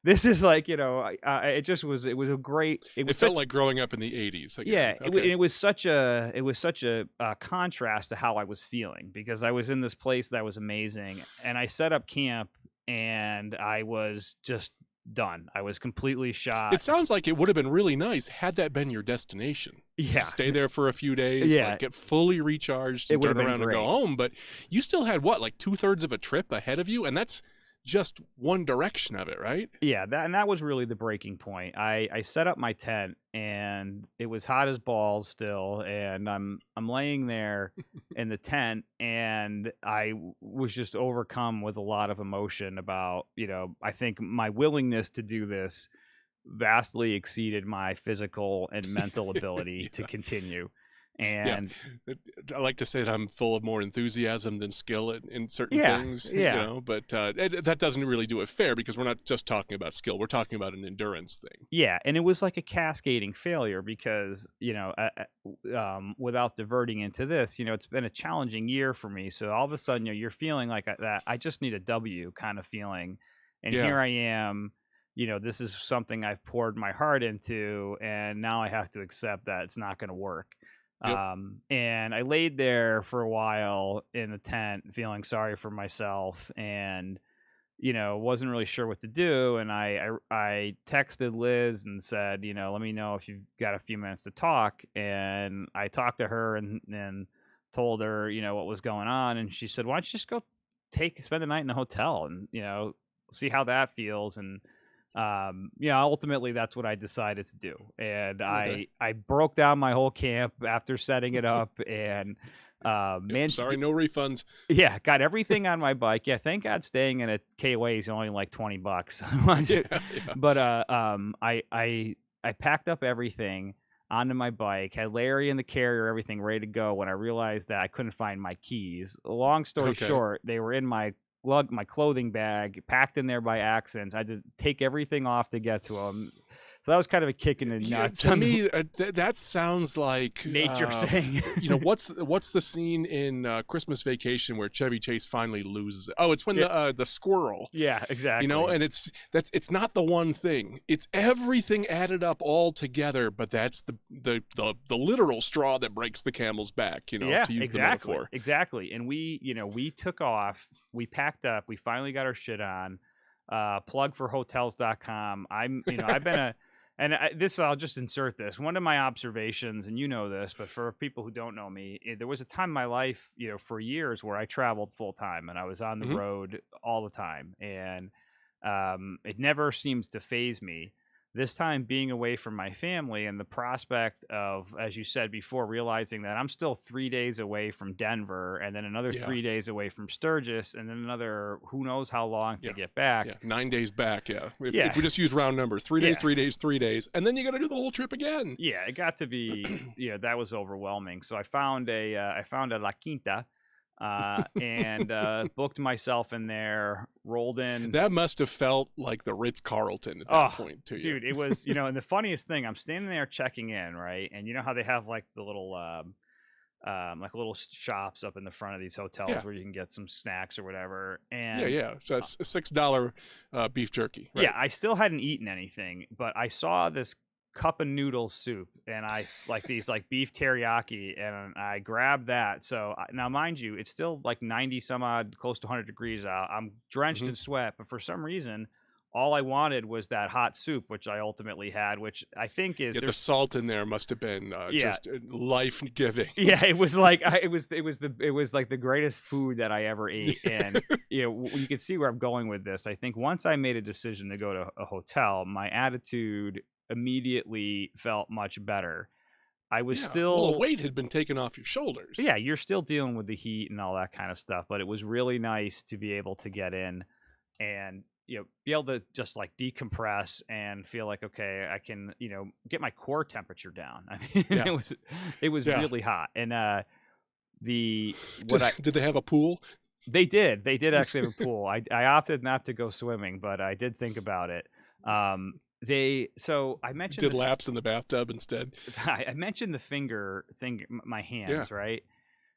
this is like, it just was. It was a great. It It was felt such. like growing up in the '80s Yeah, again. Okay. it was such a contrast to how I was feeling, because I was in this place that was amazing, and I set up camp, and I was just done. I was completely It shot. sounds like it would have been really nice had that been your destination. To Yeah, stay there for a few days, yeah, like get fully recharged it and would have turn been around and go great. home. But you still had what, like 2/3 of a trip ahead of you, and that's just one direction of it, right? Yeah, that was really the breaking point. I set up my tent, and it was hot as balls still, and I'm laying there in the tent, and was just overcome with a lot of emotion about, I think my willingness to do this vastly exceeded my physical and mental ability to Yeah. continue. Yeah. And It- I like to say that I'm full of more enthusiasm than skill in certain yeah, things, yeah. but that doesn't really do it fair because we're not just talking about skill. We're talking about an endurance thing. Yeah, and it was like a cascading failure because, without diverting into this, it's been a challenging year for me. So all of a sudden, you're feeling like that. I just need a W kind of feeling, and Yeah. here I am. This is something I've poured my heart into, and now I have to accept that it's not going to work. Yep. And I laid there for a while in the tent, feeling sorry for myself, and wasn't really sure what to do. And I texted Liz and said, let me know if you've got a few minutes to talk. And I talked to her and told her, what was going on. And she said, why don't you just go spend the night in the hotel and, see how that feels. And, ultimately that's what I decided to do. And Okay. I broke down my whole camp after setting it up, and, Yep. managed to Sorry, no refunds. yeah, got everything on my bike. Yeah, thank God staying in a KOA is only like $20. Yeah. Yeah. But I packed up everything onto my bike, had Larry in the carrier, everything ready to go when I realized that I couldn't find my keys. Long story Okay. short, they were in my clothing bag, packed in there by accident. I had to take everything off to get to them. So that was kind of a kick in the Yeah, nuts to on the me, that sounds like nature saying. what's the scene in Christmas Vacation where Chevy Chase finally loses it? Oh, it's when Yeah, the squirrel, yeah, exactly. and it's not the one thing. It's everything added up all together, but that's the literal straw that breaks the camel's back, Yeah, to use the exactly, metaphor. exactly. And we took off, we packed up, we finally got our shit on. Plug for hotels.com. I've been I'll just insert this. One of my observations, and you know this, but for people who don't know me, there was a time in my life, for years where I traveled full time and I was on the Hmm. road all the time. And it never seems to phase me. This time being away from my family and the prospect of, as you said before, realizing that I'm still 3 days away from Denver, and then another Yeah, 3 days away from Sturgis, and then another who knows how long to yeah, get yeah. back. 9 days back. Yeah, Yeah. if we just use round numbers, 3 days, Yeah. 3 days, 3 days, and then you got to do the whole trip again. Yeah, it got to be, that was overwhelming. So I found a La Quinta, and booked myself in there, rolled in. That must have felt like the Ritz Carlton at that Oh, point to you. dude, it was, and the funniest thing, I'm standing there checking in, right? And you know how they have like the little like little shops up in the front of these hotels Yeah, where you can get some snacks or whatever. yeah, And yeah. So that's a $6 beef jerky, yeah, right? I still hadn't eaten anything, but I saw this cup of noodle soup, and like these like beef teriyaki, and I grabbed that. So now, mind you, it's still like 90 some odd, close to 100 degrees out. I'm drenched Hmm. in sweat, but for some reason, all I wanted was that hot soup, which I ultimately had, which I think is Yet the there's. salt in there must have been Yeah, just life giving. yeah, it was like it was like the greatest food that I ever ate. And you can see where I'm going with this. I think once I made a decision to go to a hotel, my attitude immediately felt much better. I was Yeah. Well, a still. weight had been taken off your shoulders. Yeah, you're still dealing with the heat and all that kind of stuff, but it was really nice to be able to get in. And be able to just like decompress and feel like, okay, I can, get my core temperature down. I mean, Yeah. it was Yeah. really hot. And the what Did, I did they have a pool? they did actually have a pool. I opted not to go swimming, but I did think about it. They so I mentioned Did laps in the bathtub instead? I mentioned the finger thing, my Yeah. hands, right?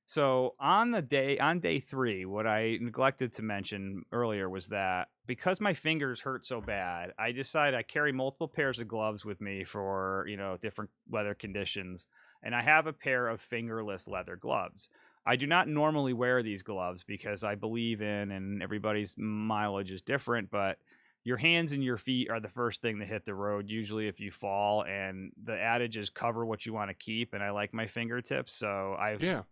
So on day 3, what I neglected to mention earlier was that because my fingers hurt so bad, I decided I carry multiple pairs of gloves with me for, different weather conditions, and I have a pair of fingerless leather gloves. I do not normally wear these gloves because I believe in, and everybody's mileage is different, but your hands and your feet are the first thing to hit the road usually if you fall, and the adage is cover what you want to keep, and I like my fingertips, so Yeah.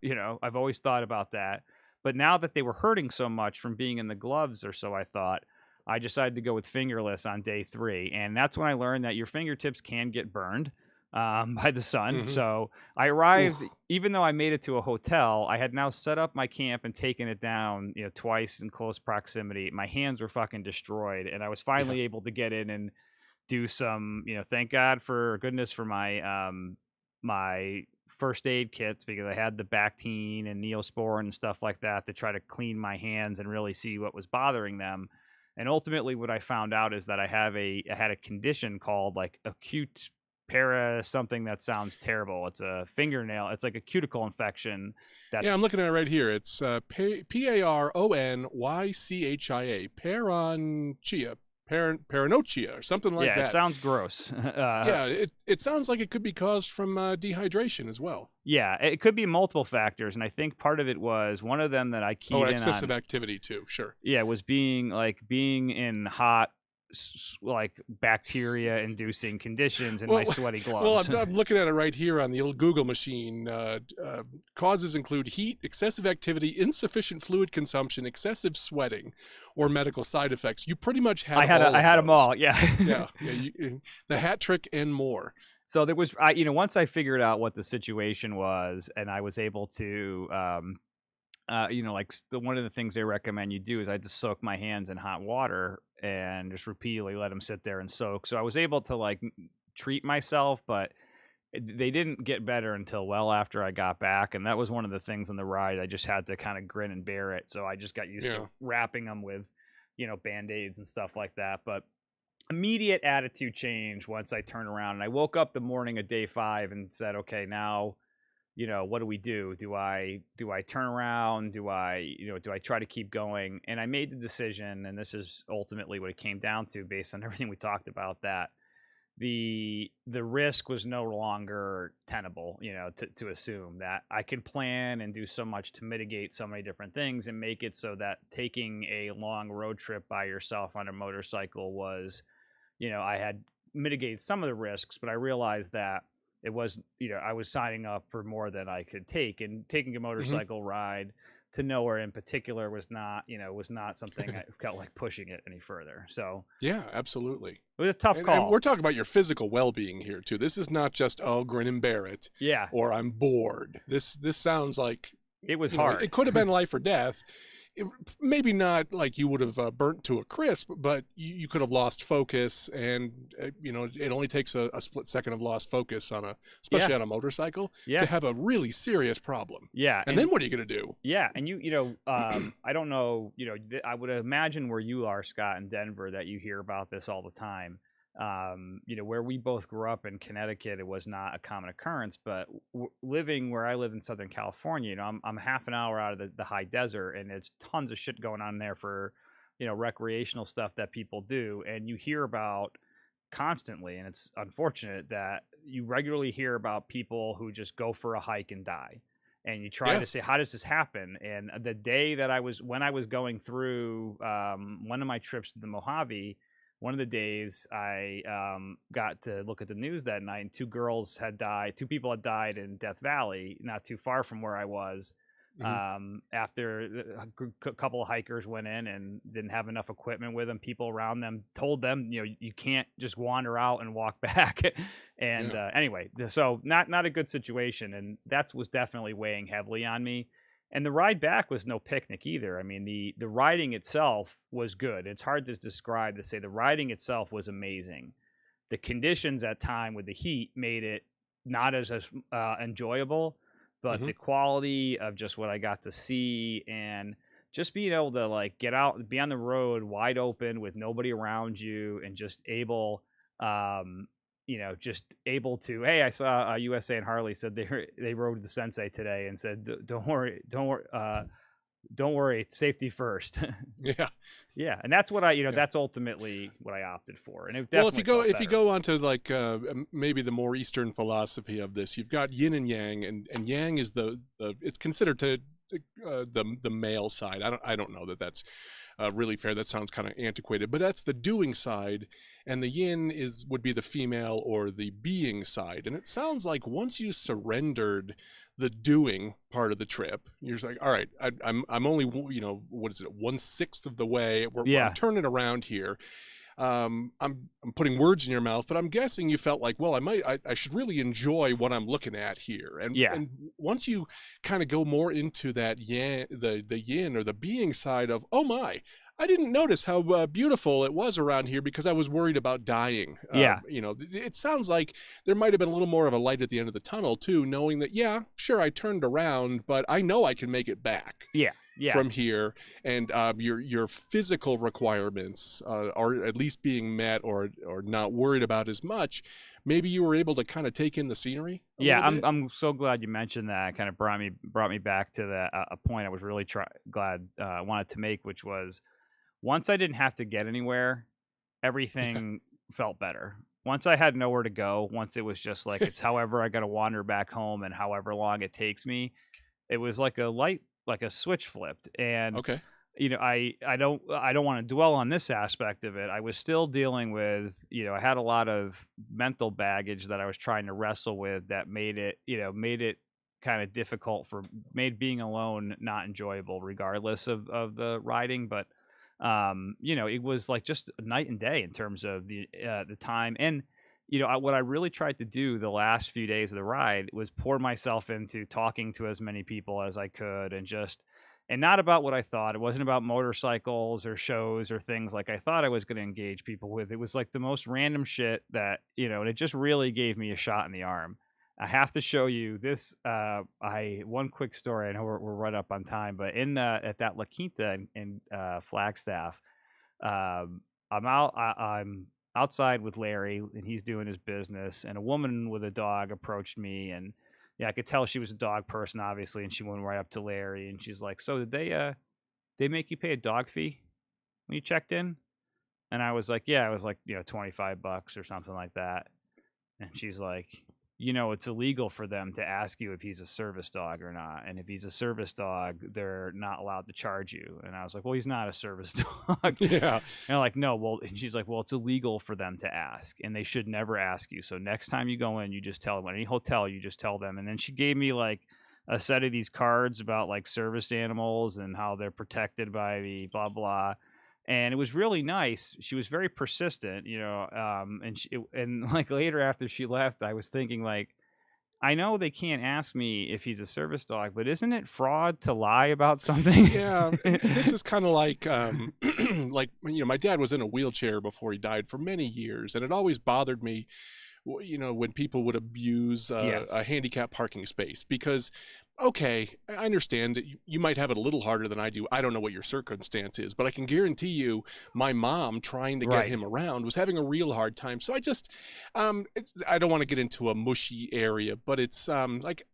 I've always thought about that. But now that they were hurting so much from being in the gloves, or so I thought, I decided to go with fingerless on day 3, and that's when I learned that your fingertips can get burned by the sun. Hmm. So I Ooh. arrived, even though I made it to a hotel, I had now set up my camp and taken it down, twice in close proximity. My hands were fucking destroyed, and I was Yeah. finally able to get in and do some, thank God for goodness for my first aid kits, because I had the Bactine and Neosporin and stuff like that to try to clean my hands and really see what was bothering them. And ultimately, what I found out is that I had a condition called like acute para something that sounds terrible. It's a fingernail. It's like a cuticle infection. Yeah, That's I'm looking at it right here. It's Paronychia, Paronchia, Paranochia, or something like Yeah, it that. sounds gross. Yeah, it sounds like it could be caused from dehydration as well. Yeah, it could be multiple factors, and I think part of it was one of them that I Oh, keyed in excessive on. activity too. Sure. Yeah, was being in hot, like bacteria-inducing conditions in my Well, sweaty well, gloves. I'm looking at it right here on the old Google machine. Causes include heat, excessive activity, insufficient fluid consumption, excessive sweating, or medical side effects. You pretty much had all I of had them those. all. Yeah. Yeah, yeah. The hat trick and more. So there was, once I figured out what the situation was, and I was able to, one of the things they recommend you do is I just soak my hands in hot water and just repeatedly let them sit there and soak. So I was able to like treat myself, but they didn't get better until well after I got back, and that was one of the things on the ride. I just had to kind of grin and bear it. So I just got used Yeah. to wrapping them with, band-aids and stuff like that. But immediate attitude change once I turned around and I woke up the morning of day 5 and said, okay, now, what do we do? Do I turn around? Do I try to keep going? And I made the decision, and this is ultimately what it came down to based on everything we talked about, that the risk was no longer tenable, to assume that I could plan and do so much to mitigate so many different things and make it so that taking a long road trip by yourself on a motorcycle was, I had mitigated some of the risks, but I realized that it was, I was signing up for more than I could take, and taking a Hmm. motorcycle ride to nowhere in particular was not something I felt like pushing it any further. So Yeah, absolutely. it was a tough And we're call. talking about your physical well-being here too. This is not just grin and bear it, Yeah, or I'm bored. This sounds like, it was it hard. could have been life or death. It, maybe not like you would have burnt to a crisp, but you could have lost focus, and it only takes a split second of lost focus Yeah, especially on a motorcycle, to yeah, have a really serious problem. yeah, And then what are you gonna do? yeah, and I don't know, I would imagine where you are, Scott, in Denver, that you hear about this all the time. Where we both grew up in Connecticut, it was not a common occurrence, but living where I live in Southern California, I'm half an hour out of the high desert, and it's tons of shit going on there for, recreational stuff that people do, and you hear about constantly, and it's unfortunate that you regularly hear about people who just go for a hike and die, and you try Yeah. to say, how does this happen? And the day that when I was going through one of my trips to the Mojave, one of the days I got to look at the news that night, and two people had died in Death Valley, not too far from where I was, Hmm. after a couple of hikers went in and didn't have enough equipment with them. People around them told them, you can't just wander out and walk back. And Yeah. anyway, so not a good situation, and that was definitely weighing heavily on me. And the ride back was no picnic either. I mean, the riding itself was good. It's hard to describe to say the riding itself was amazing. The conditions at time with the heat made it not as enjoyable, but Hmm. the quality of just what I got to see and just being able to like get out, be on the road wide open with nobody around you, and just able, um, just able to. Hey, I saw USA and Harley said they rode the Sensei today and said, Don't worry, don't worry, safety first." Yeah. Yeah, and that's what I, Yeah. that's ultimately what I opted for, and it Well, definitely felt if you better. go on to like maybe the more Eastern philosophy of this, you've got yin and yang, and yang is the it's considered to the male side. I don't know that that's really fair. That sounds kind of antiquated, but that's the doing side, and the yin is would be the female or the being side. And it sounds like once you surrendered the doing part of the trip, you're just like, all right, I'm only what is it, 1/6 of the way. I'm Yeah, turning around here. I'm putting words in your mouth, but I'm guessing you felt like, well, I should really enjoy what I'm looking at here. yeah, And once you kind of go more into that yin, the yin or the being side of, oh my, I didn't notice how beautiful it was around here because I was worried about dying. yeah, It sounds like there might have been a little more of a light at the end of the tunnel too, knowing that, yeah, sure, I turned around, but I know I can make it back yeah, yeah. from here, and your physical requirements are at least being met, or not worried about as much. Maybe you were able to kind of take in the scenery a Yeah, little I'm bit. I'm so glad you mentioned that. It kind of brought me back to that a point I was really glad wanted to make, which was once I didn't have to get anywhere, Yeah. everything felt better. Once I had nowhere to go, once it was just like it's however I got to wander back home and however long it takes me, it was like a switch flipped. And Okay. I don't want to dwell on this aspect of it. I was still dealing with, I had a lot of mental baggage that I was trying to wrestle with that made it kind of difficult for made being alone not enjoyable regardless of the riding. But it was like just night and day in terms of the time. And what I really tried to do the last few days of the ride was pour myself into talking to as many people as I could, and not about what I thought. It wasn't about motorcycles or shows or things like I thought I was going to engage people with. It was like the most random shit that, and it just really gave me a shot in the arm. I have to show you this. I One quick story. I know we're right up on time, but at that La Quinta in Flagstaff, I'm outside with Larry, and he's doing his business, and a woman with a dog approached me, and yeah, I could tell she was a dog person, obviously, and she went right up to Larry, and she's like, "So did they make you pay a dog fee when you checked in?" And I was like, "Yeah, it was like, $25 or something like that." And she's like, "It's illegal for them to ask you if he's a service dog or not. And if he's a service dog, they're not allowed to charge you." And I was like, "Well, he's not a service dog." Yeah. And I'm like, "No, well," and she's like, "Well, it's illegal for them to ask, and they should never ask you. So next time you go in, you just tell them, any hotel, you just tell them." And then she gave me like a set of these cards about like service animals and how they're protected by the blah blah. And it was really nice. She was very persistent, and like later after she left, I was thinking like, I know they can't ask me if he's a service dog, but isn't it fraud to lie about something? Yeah, this is kind of like like my dad was in a wheelchair before he died for many years, and it always bothered me when people would abuse Yes. a handicap parking space, because okay, I understand that you might have it a little harder than I do. I don't know what your circumstance is, but I can guarantee you my mom trying to get Right. him around was having a real hard time. So I don't want to get into a mushy area, but it's like,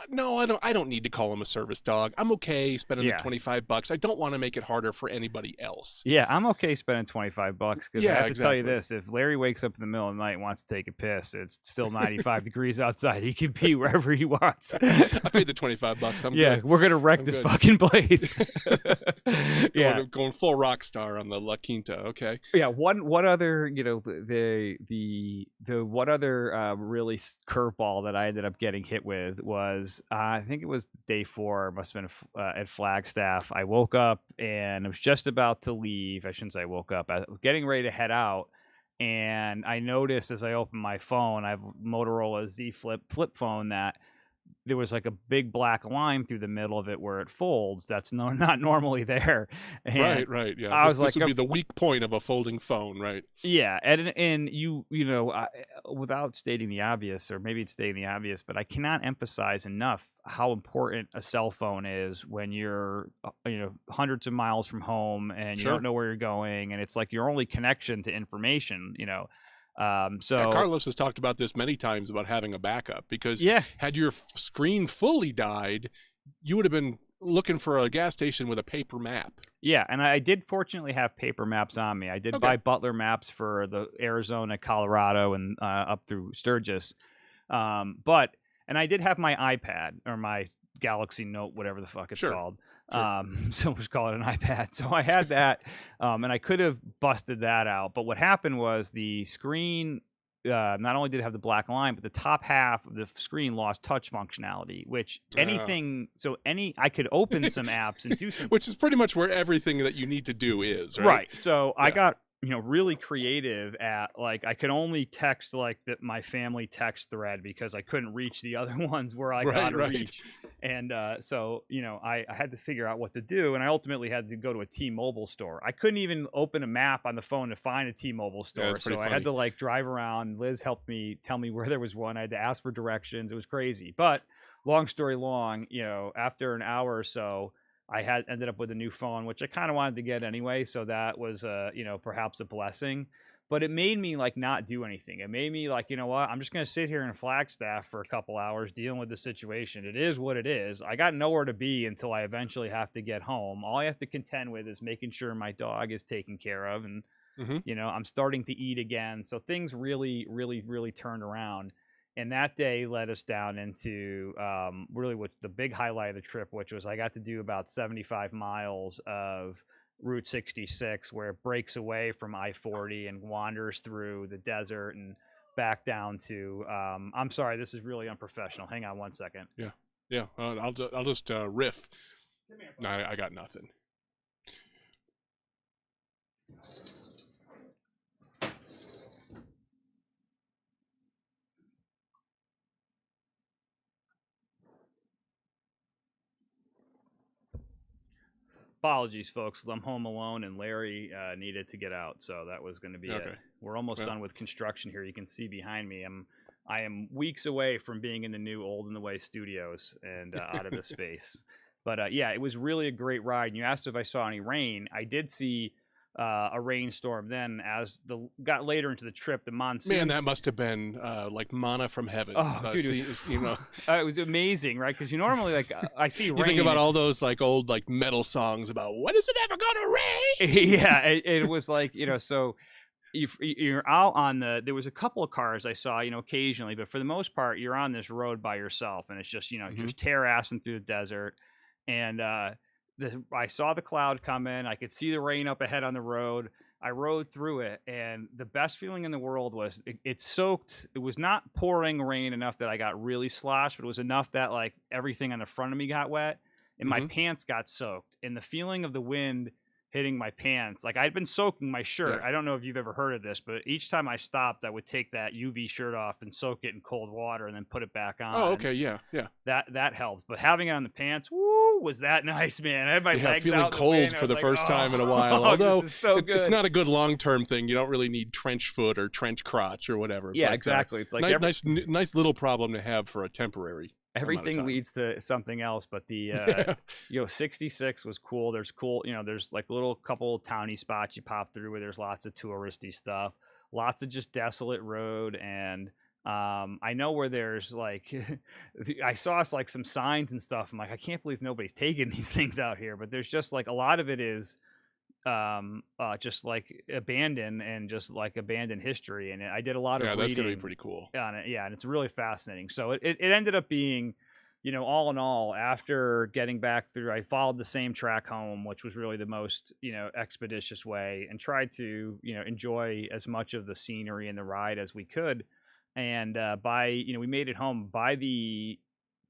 no, I don't need to call him a service dog. I'm okay spending the Yeah. $25. I don't want to make it harder for anybody else. Yeah, I'm okay spending $25 because I Yeah, have to tell you exactly. this: if Larry wakes up in the middle of the night and wants to take a piss, it's still 95 degrees outside. He can pee wherever he wants. I paid the $25. I'm Yeah, good. we're gonna wreck I'm this good. fucking place. Yeah, Going full rock star on the La Quinta. Okay. yeah. One other, the one other really curveball that I ended up getting hit with was I think it was day four, must have been at Flagstaff. I woke up and I was just about to leave. I shouldn't say I woke up. I was getting ready to head out, and I noticed as I opened my phone, I have Motorola Z flip phone, that there was like a big black line through the middle of it where it folds. That's not normally there, and Right, right, yeah. I This was this like, would be the weak point of a folding phone, right? yeah, and you know, without stating the obvious, or maybe it's stating the obvious, but I cannot emphasize enough how important a cell phone is when you're, hundreds of miles from home and you don't Sure. know where you're going, and it's like your only connection to information, you know. Yeah, So Carlos has talked about this many times about having a backup because yeah, had your screen fully died, you would have been looking for a gas station with a paper map. yeah, and I did fortunately have paper maps on me. I did Okay, buy Butler maps for the Arizona, Colorado, and up through Sturgis. But and I did have my iPad or my Galaxy Note, whatever the fuck it's sure, called. sure. So let's call it an iPad. So I had that, and I could have busted that out. But what happened was the screen. Not only did it have the black line, but the top half of the screen lost touch functionality. Which Uh, anything, so any I could open some apps and do some. which is pretty much where everything that you need to do is, right? Right. So I Yeah. got, really creative at like I could only text like my family text thread because I couldn't reach the other ones where I got Right, to right. reach. And so, I had to figure out what to do. And I ultimately had to go to a T-Mobile store. I couldn't even open a map on the phone to find a T-Mobile Yeah, store. that's pretty So I had funny. to like drive around. Liz helped me tell me where there was one. I had to ask for directions. It was crazy. But long story long, after an hour or so, I had ended up with a new phone, which I kind of wanted to get anyway. So that was, perhaps a blessing. But it made me like not do anything. It made me like, you know what? I'm just going to sit here in Flagstaff for a couple hours dealing with the situation. It is what it is. I got nowhere to be until I eventually have to get home. All I have to contend with is making sure my dog is taken care of. And, Hmm. I'm starting to eat again. So things really, really, really turned around. And that day led us down into really what the big highlight of the trip, which was I got to do about 75 miles of Route 66, where it breaks away from I-40 and wanders through the desert and back down to. I'm sorry, this is really unprofessional. Hang on one second. Yeah, yeah. I'll just riff. I got nothing. Apologies, folks. I'm home alone, and Larry needed to get out, so that was going to be it. Okay. We're almost Well, done with construction here. You can see behind me. I am weeks away from being in the new Old in the Way studios and out of the space. But yeah, it was really a great ride. And you asked if I saw any rain. I did see a rainstorm. Then, as got later into the trip, the man, that monsoons. must have been like manna from heaven. Oh, dude, it was amazing, right? Because you normally like I see You think rain. about It's all those like old like metal songs about when is it ever gonna rain? yeah, it was like so you're out on there was a couple of cars I saw occasionally, but for the most part you're on this road by yourself, and it's just Hmm. just terrassing through the desert. And I saw the cloud come in. I could see the rain up ahead on the road. I rode through it, and the best feeling in the world was it soaked. It was not pouring rain enough that I got really sloshed, but it was enough that like everything on the front of me got wet and my Hmm. pants got soaked. And the feeling of the wind hitting my pants, like I'd been soaking my shirt. Yeah. I don't know if you've ever heard of this, but each time I stopped, I would take that UV shirt off and soak it in cold water and then put it back Oh, on. And okay. Yeah, yeah, that helped. But having it on the pants, woo, was that nice, man. I had my yeah. legs Feeling out in the wind. cold I for was the like, first time in a while. oh, this Although is so it's good. not a good long term thing. You don't really need trench foot or trench crotch or whatever. Yeah, But exactly. It's like nice little problem to have for a temporary amount of everything time. leads to something else. But the Yeah. 66 was cool. There's cool, there's like little couple towny spots you pop through where there's lots of touristy stuff, lots of just desolate road. And I know where there's like I saw like some signs and stuff. I'm like, I can't believe nobody's taking these things out here. But there's just like a lot of it is just like abandoned and just like abandoned history. And I did a lot Yeah, of that's gonna be reading pretty cool. on it. Yeah, and it's really fascinating. So it ended up being, all in all, after getting back through, I followed the same track home, which was really the most, expeditious way, and tried to, enjoy as much of the scenery and the ride as we could. And we made it home by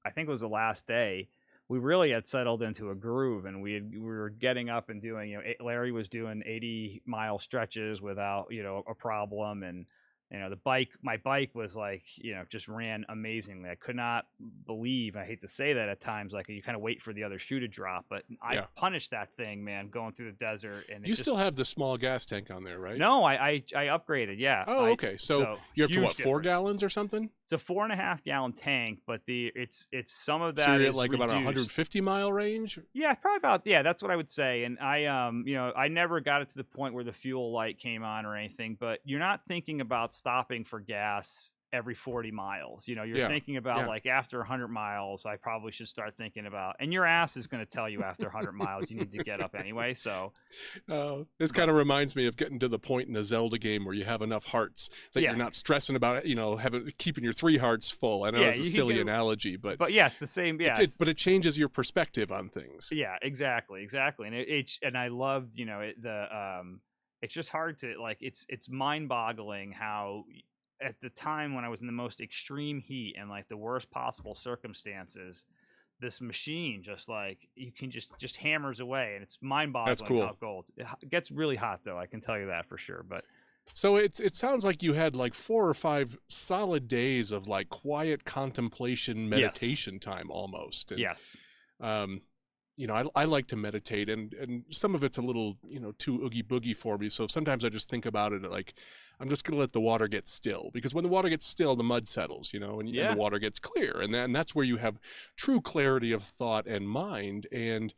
I think it was the last day. We really had settled into a groove, and we were getting up and doing, Larry was doing 80-mile stretches without, a problem. And my bike was like, just ran amazingly. I could not believe, I hate to say that at times, like you kind of wait for the other shoe to drop, but I Yeah. punished that thing, man, going through the desert, and it You just, still have the small gas tank on there, right? no, I upgraded. Yeah. Oh, okay. So So you're up to what, huge 4 difference. gallons or something? It's a 4.5 gallon tank, but it's some of So that you're at is like about a reduced. 150-mile range? Yeah, probably about, yeah, that's what I would say. And I never got it to the point where the fuel light came on or anything, but you're not thinking about stopping for gas every 40 miles. You're Yeah. thinking about Yeah. like after 100 miles, I probably should start thinking about, and your ass is going to tell you after 100 miles you need to get up anyway. So, This kind but of reminds me of getting to the point in a Zelda game where you have enough hearts that you're yeah, not stressing about, keeping your 3 hearts full. I know yeah, it's a you can silly get, analogy, but yeah, it's the same. Yeah, but it changes your perspective on things. yeah, exactly. And and I loved, it's just hard to like, it's mind-boggling how at the time when I was in the most extreme heat and like the worst possible circumstances, this machine just like you can just hammers away, and it's That's mind-boggling cool. how gold. It gets really hot though, I can tell you that for sure. But So it sounds like you had like 4 or 5 solid days of like quiet contemplation, yes, meditation time almost. And yes, um, I like to meditate, and some of it's a little, too oogie boogie for me. So sometimes I just think about it like I'm just gonna let the water get still, because when the water gets still, the mud settles, and the yeah, water gets clear, and that's where you have true clarity of thought and mind. And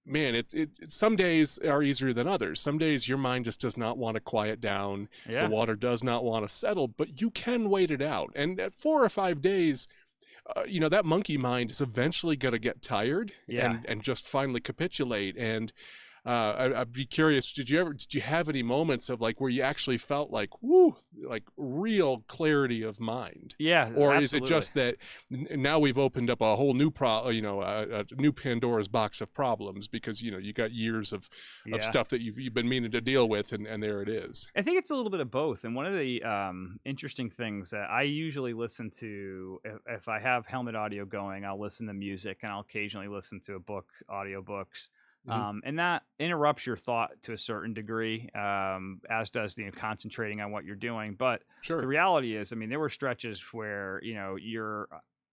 man, some days are easier than others. Some days your mind just does not want to quiet down. The yeah, water does not want to settle, but you can wait it out. And at 4 or 5 days, that monkey mind is eventually going to get tired yeah. and just finally capitulate. And I'd be curious, did you have any moments of like where you actually felt like, woo, like real clarity of mind? Yeah, Or is it absolutely. just that now we've opened up a whole new a new Pandora's box of problems, because you got years of Yeah. stuff that you've been meaning to deal with, and there it is. I think it's a little bit of both. And one of the interesting things that I usually listen to, if I have helmet audio going, I'll listen to music, and I'll occasionally listen to a book, audiobooks. Mhm. And that interrupts your thought to a certain degree, as does the concentrating on what you're doing. But the Sure. reality is, I mean, there were stretches where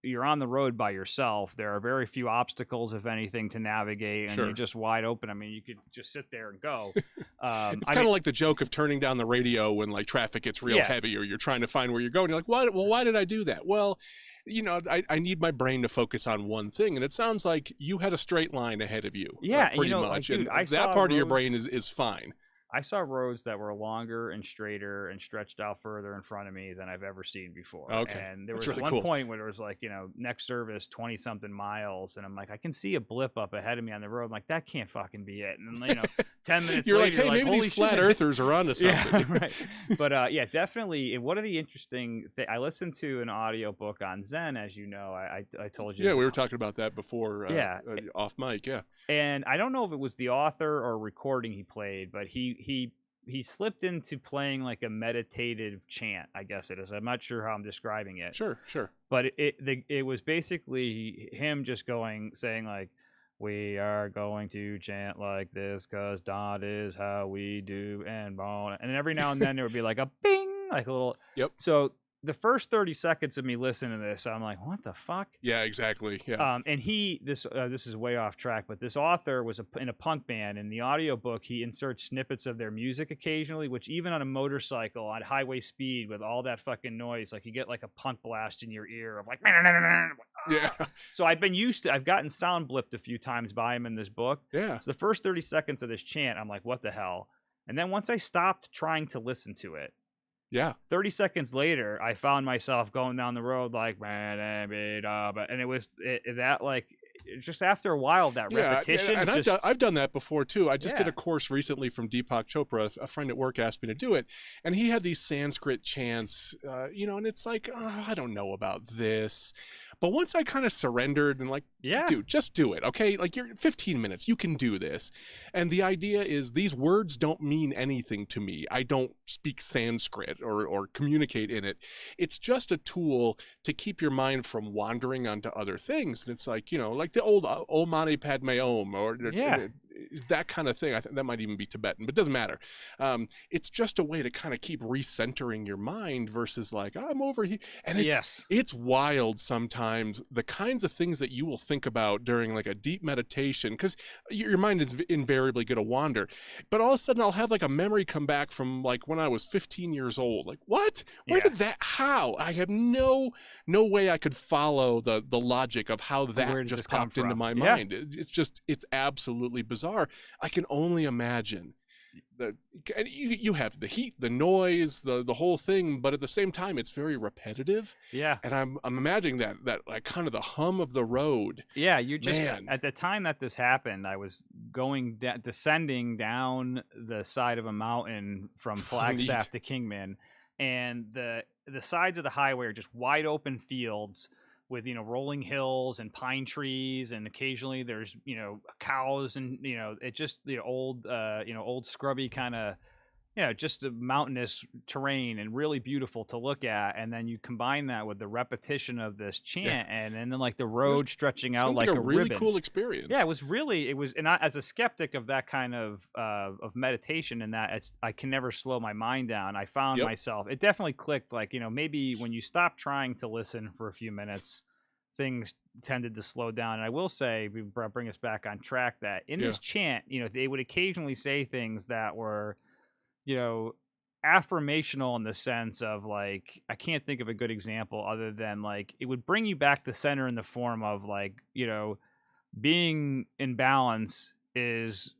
you're on the road by yourself. There are very few obstacles, if anything, to navigate, and you're Sure. just wide open. I mean, you could just sit there and go. It's I kind mean, of like the joke of turning down the radio when like traffic gets real yeah, heavy, or you're trying to find where you're going. You're like, why? Well, why did I do that? Well, I need my brain to focus on one thing, and it sounds like you had a straight line ahead of you, yeah, and pretty like, much, dude, and I that saw part of your brain roads. is fine. I saw roads that were longer and straighter and stretched out further in front of me than I've ever seen before. Okay, And there that's was really one cool. point where there was like, next service 20 something miles. And I'm like, I can see a blip up ahead of me on the road. I'm like, that can't fucking be it. And then, 10 minutes You're like, later, you're hey, like, maybe holy these flat shit. earthers are onto Yeah, something. right. But yeah, definitely. And one of the interesting I listened to an audiobook on Zen, as you know, I told you. Yeah, we were talking about that before, Yeah. off mic. Yeah, And I don't know if it was the author or recording he played, but he slipped into playing like a meditative chant, I guess it is. I'm not sure how I'm describing it, sure, sure. but it was basically him just saying like, we are going to chant like this because that is how we do, and blah. And every now and then there would be like a bing, like a little. Yep. So the first 30 seconds of me listening to this, I'm like, what the fuck? Yeah, exactly. Yeah, And this is way off track, but this author was in a punk band. In the audiobook, he inserts snippets of their music occasionally, which even on a motorcycle at highway speed with all that fucking noise, like you get like a punk blast in your ear of like, yeah, so I've gotten sound blipped a few times by him in this book. yeah, So the first 30 seconds of this chant, I'm like, what the hell? And then once I stopped trying to listen to it, yeah. 30 seconds later, I found myself going down the road like, and it was that like, just after a while, that Yeah, repetition and just, I've done that before too. I just did yeah, a course recently from Deepak Chopra. A friend at work asked me to do it, and he had these Sanskrit chants, and it's like, oh, I don't know about this. But once I kind of surrendered and like, yeah, dude, just do it, okay? Like, you're 15 minutes, you can do this. And the idea is these words don't mean anything to me. I don't speak Sanskrit or communicate in it. It's just a tool to keep your mind from wandering onto other things. And it's like, like the old Om Mani Padme Om, or yeah, that kind of thing. I think that might even be Tibetan, but it doesn't matter. It's just a way to kind of keep recentering your mind versus like, I'm over here. And Yes. it's wild sometimes the kinds of things that you will think about during like a deep meditation, because your mind is invariably going to wander. But all of a sudden I'll have like a memory come back from like when I was 15 years old. Like, what? Where Yeah. did that, how? I have no way I could follow the logic of how that Where did this just come popped into from? my Yeah. mind. It's absolutely bizarre. I can only imagine the, and you have the heat, the noise, the whole thing, but at the same time it's very repetitive. Yeah. And I'm imagining that like kind of the hum of the road. Yeah, you just Man, at the time that this happened, I was descending down the side of a mountain from how neat. Flagstaff to Kingman, and the sides of the highway are just wide open fields with rolling hills and pine trees, and occasionally there's cows, and it just the old old scrubby kind of just a mountainous terrain and really beautiful to look at. And then you combine that with the repetition of this Yeah, chant, and then like the it road stretching out sounds like like a a really ribbon. cool Yeah, experience. it was, and I, as a skeptic of that kind of meditation, and that I can never slow my mind down. I found Yep. myself, it definitely clicked. Like maybe when you stop trying to listen for a few minutes, things tended to slow down. And I will say, bring us back on track, that in Yeah. this chant, they would occasionally say things that were you know, affirmational in the sense of like, I can't think of a good example other than like it would bring you back to center in the form of like, being in balance is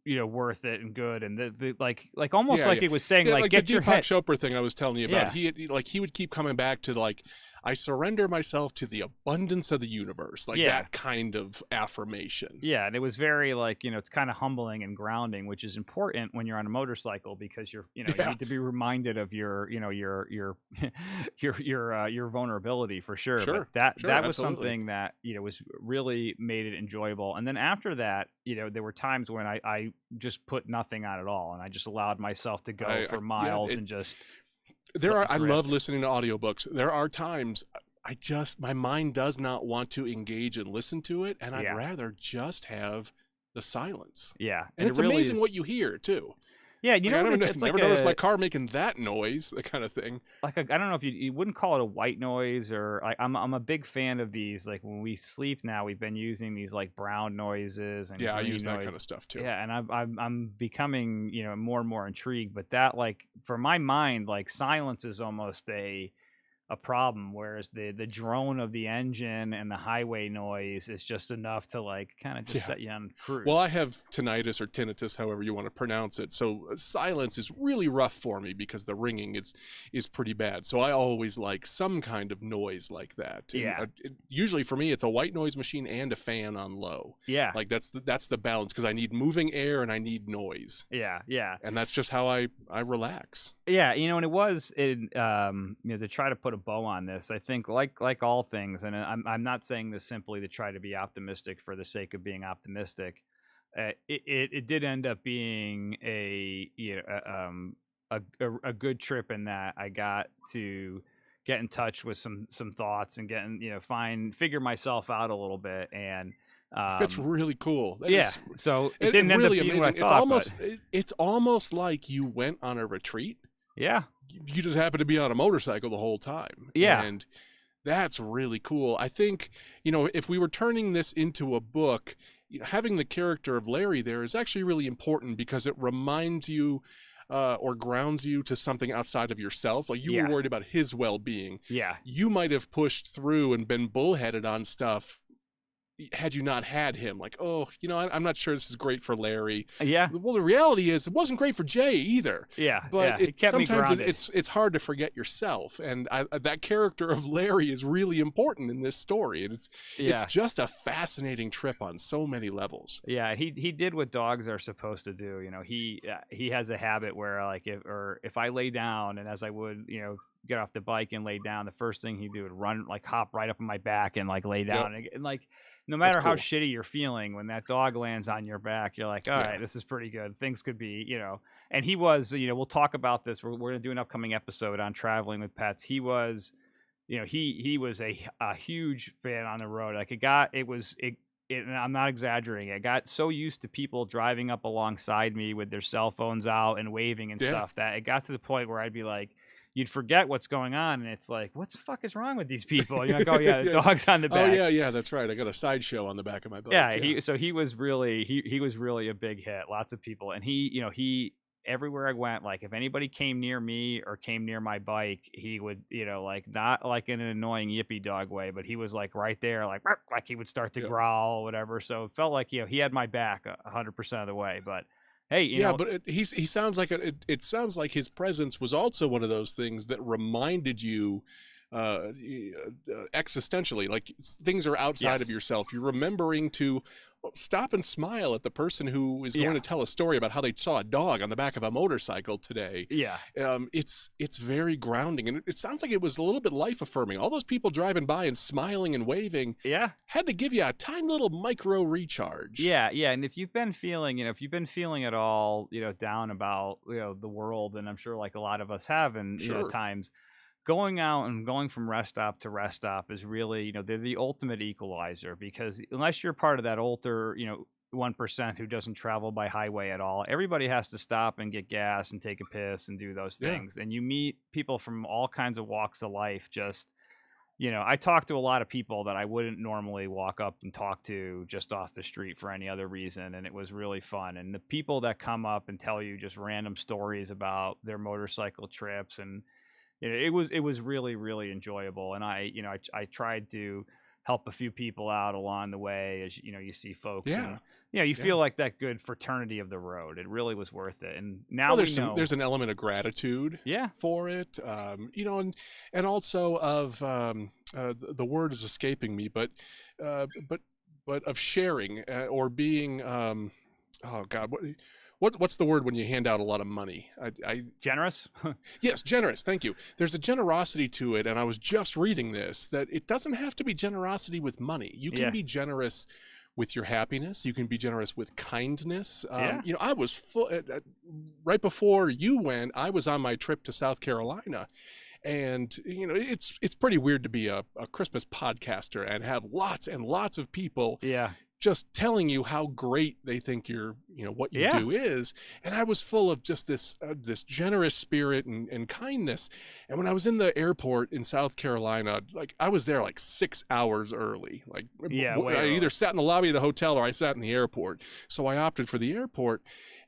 worth it and good, and the like almost Yeah, like yeah. it was saying Yeah, like like the get your Deepak head. Chopra thing I was telling you about. Yeah. He would keep coming back to like, I surrender myself to the abundance of the universe, like Yeah. that kind of affirmation. Yeah, and it was very like, it's kind of humbling and grounding, which is important when you're on a motorcycle, because you Yeah, need to be reminded of your, your your vulnerability for sure. But sure, that was absolutely. something that, was really made it enjoyable. And then after that, there were times when I just put nothing on at all, and I just allowed myself to go I for yeah, miles and just I love drift. listening to audiobooks. There are times my mind does not want to engage and listen to it, and I'd Yeah. rather just have the silence. Yeah. And And it it's really amazing is. what you hear too. Yeah, Like I what never it's like never noticed my a car making that noise, that kind of thing. I don't know if you wouldn't call it a white noise, or I'm a big fan of these. Like when we sleep now, we've been using these like brown noises and Yeah, I green use that noise. kind of stuff too. Yeah, and I'm becoming more and more intrigued. But that, like, for my mind, like silence is almost a problem, whereas the drone of the engine and the highway noise is just enough to like kind of just Yeah. set you on Well, cruise. I have tinnitus or tinnitus, however you want to pronounce it. So silence is really rough for me because the ringing is pretty bad. So I always like some kind of noise like that. And Yeah, usually for me, it's a white noise machine and a fan on low. yeah, Like that's the balance, because I need moving air and I need noise, yeah, yeah. and that's just how I relax. Yeah, and to try to put a bow on this, I think like all things, and I'm not saying this simply to try to be optimistic for the sake of being optimistic. It did end up being a good trip, in that I got to get in touch with some thoughts, and getting figure myself out a little bit. And That's um really cool. That yeah, is so it didn't end up really being what I amazing. thought, but It's almost like you went on a retreat. yeah, You just happened to be on a motorcycle the whole time, yeah, and that's really cool. I think, if we were turning this into a book, having the character of Larry there is actually really important, because it reminds you, or grounds you to something outside of yourself. Like, you were yeah, worried about his well-being. yeah, You might have pushed through and been bullheaded on stuff had you not had him. Like, oh, I'm not sure this is great for Larry. yeah, Well, the reality is it wasn't great for Jay either. yeah, But yeah. It kept me grounded. it's hard to forget yourself, and that character of Larry is really important in this story. And it's Yeah. just a fascinating trip on so many levels. Yeah, he did what dogs are supposed to do. He has a habit where, like, if I lay down, and as I would, get off the bike and lay down, the first thing he'd do would run, like, hop right up on my back and like lay Yep, down, and like, no that's matter how cool. shitty you're feeling, when that dog lands on your back, you're like, all Yeah, right, this is pretty good. Things could be, And he was, we'll talk about this. We're gonna do an upcoming episode on traveling with pets. He was, he was a huge fan on the road. Like, it and I'm not exaggerating, I got so used to people driving up alongside me with their cell phones out and waving and Yeah. stuff that it got to the point where I'd be like, you'd forget what's going on, and it's like, "What the fuck is wrong with these people?" You're like, "Oh, yeah, the Yeah. dog's on the Oh, back." yeah, yeah, that's right. I got a sideshow on the back of my bike. Yeah, Yeah. he was really he was really a big hit, lots of people, and he everywhere I went, like, if anybody came near me or came near my bike, he would, like, not like in an annoying yippy dog way, but he was, like, right there, like, "Bark," like he would start to Yeah. growl or whatever, so it felt like, he had my back 100% of the way, but hey, Yeah, but he sounds like it sounds like his presence was also one of those things that reminded you existentially, like things are outside of yes. yourself. You're remembering to stop and smile at the person who is going Yeah. to tell a story about how they saw a dog on the back of a motorcycle today. Yeah. It's very grounding, and it sounds like it was a little bit life affirming. All those people driving by and smiling and waving Yeah. had to give you a tiny little micro recharge. Yeah, yeah, and if you've been feeling, if you've been feeling at all, down about, the world, and I'm sure like a lot of us have, and Sure. times going out and going from rest stop to rest stop is really, they're the ultimate equalizer because unless you're part of that older, 1% who doesn't travel by highway at all, everybody has to stop and get gas and take a piss and do those Yeah. things. And you meet people from all kinds of walks of life just I talk to a lot of people that I wouldn't normally walk up and talk to just off the street for any other reason, and it was really fun. And the people that come up and tell you just random stories about their motorcycle trips, and it was really really enjoyable. And I tried to help a few people out along the way as you see folks, Yeah. and you Yeah. feel like that good fraternity of the road. It really was worth it. And now Well, we know. there's an element of gratitude Yeah. for it, and also of the word is escaping me, uh, but but of sharing or being oh God, what's the word when you hand out a lot of money? I Generous. Yes, generous. Thank you. There's a generosity to it, and I was just reading this that it doesn't have to be generosity with money. You can Yeah. be generous with your happiness. You can be generous with kindness. Yeah. I was full right before you went. I was on my trip to South Carolina, and it's pretty weird to be a Christmas podcaster and have lots and lots of people Yeah. just telling you how great they think what you Yeah. do is. And I was full of just this generous spirit and kindness. And when I was in the airport in South Carolina, like I was there like 6 hours early. Like Yeah. Way I either early. sat in the lobby of the hotel or I sat in the airport. So I opted for the airport.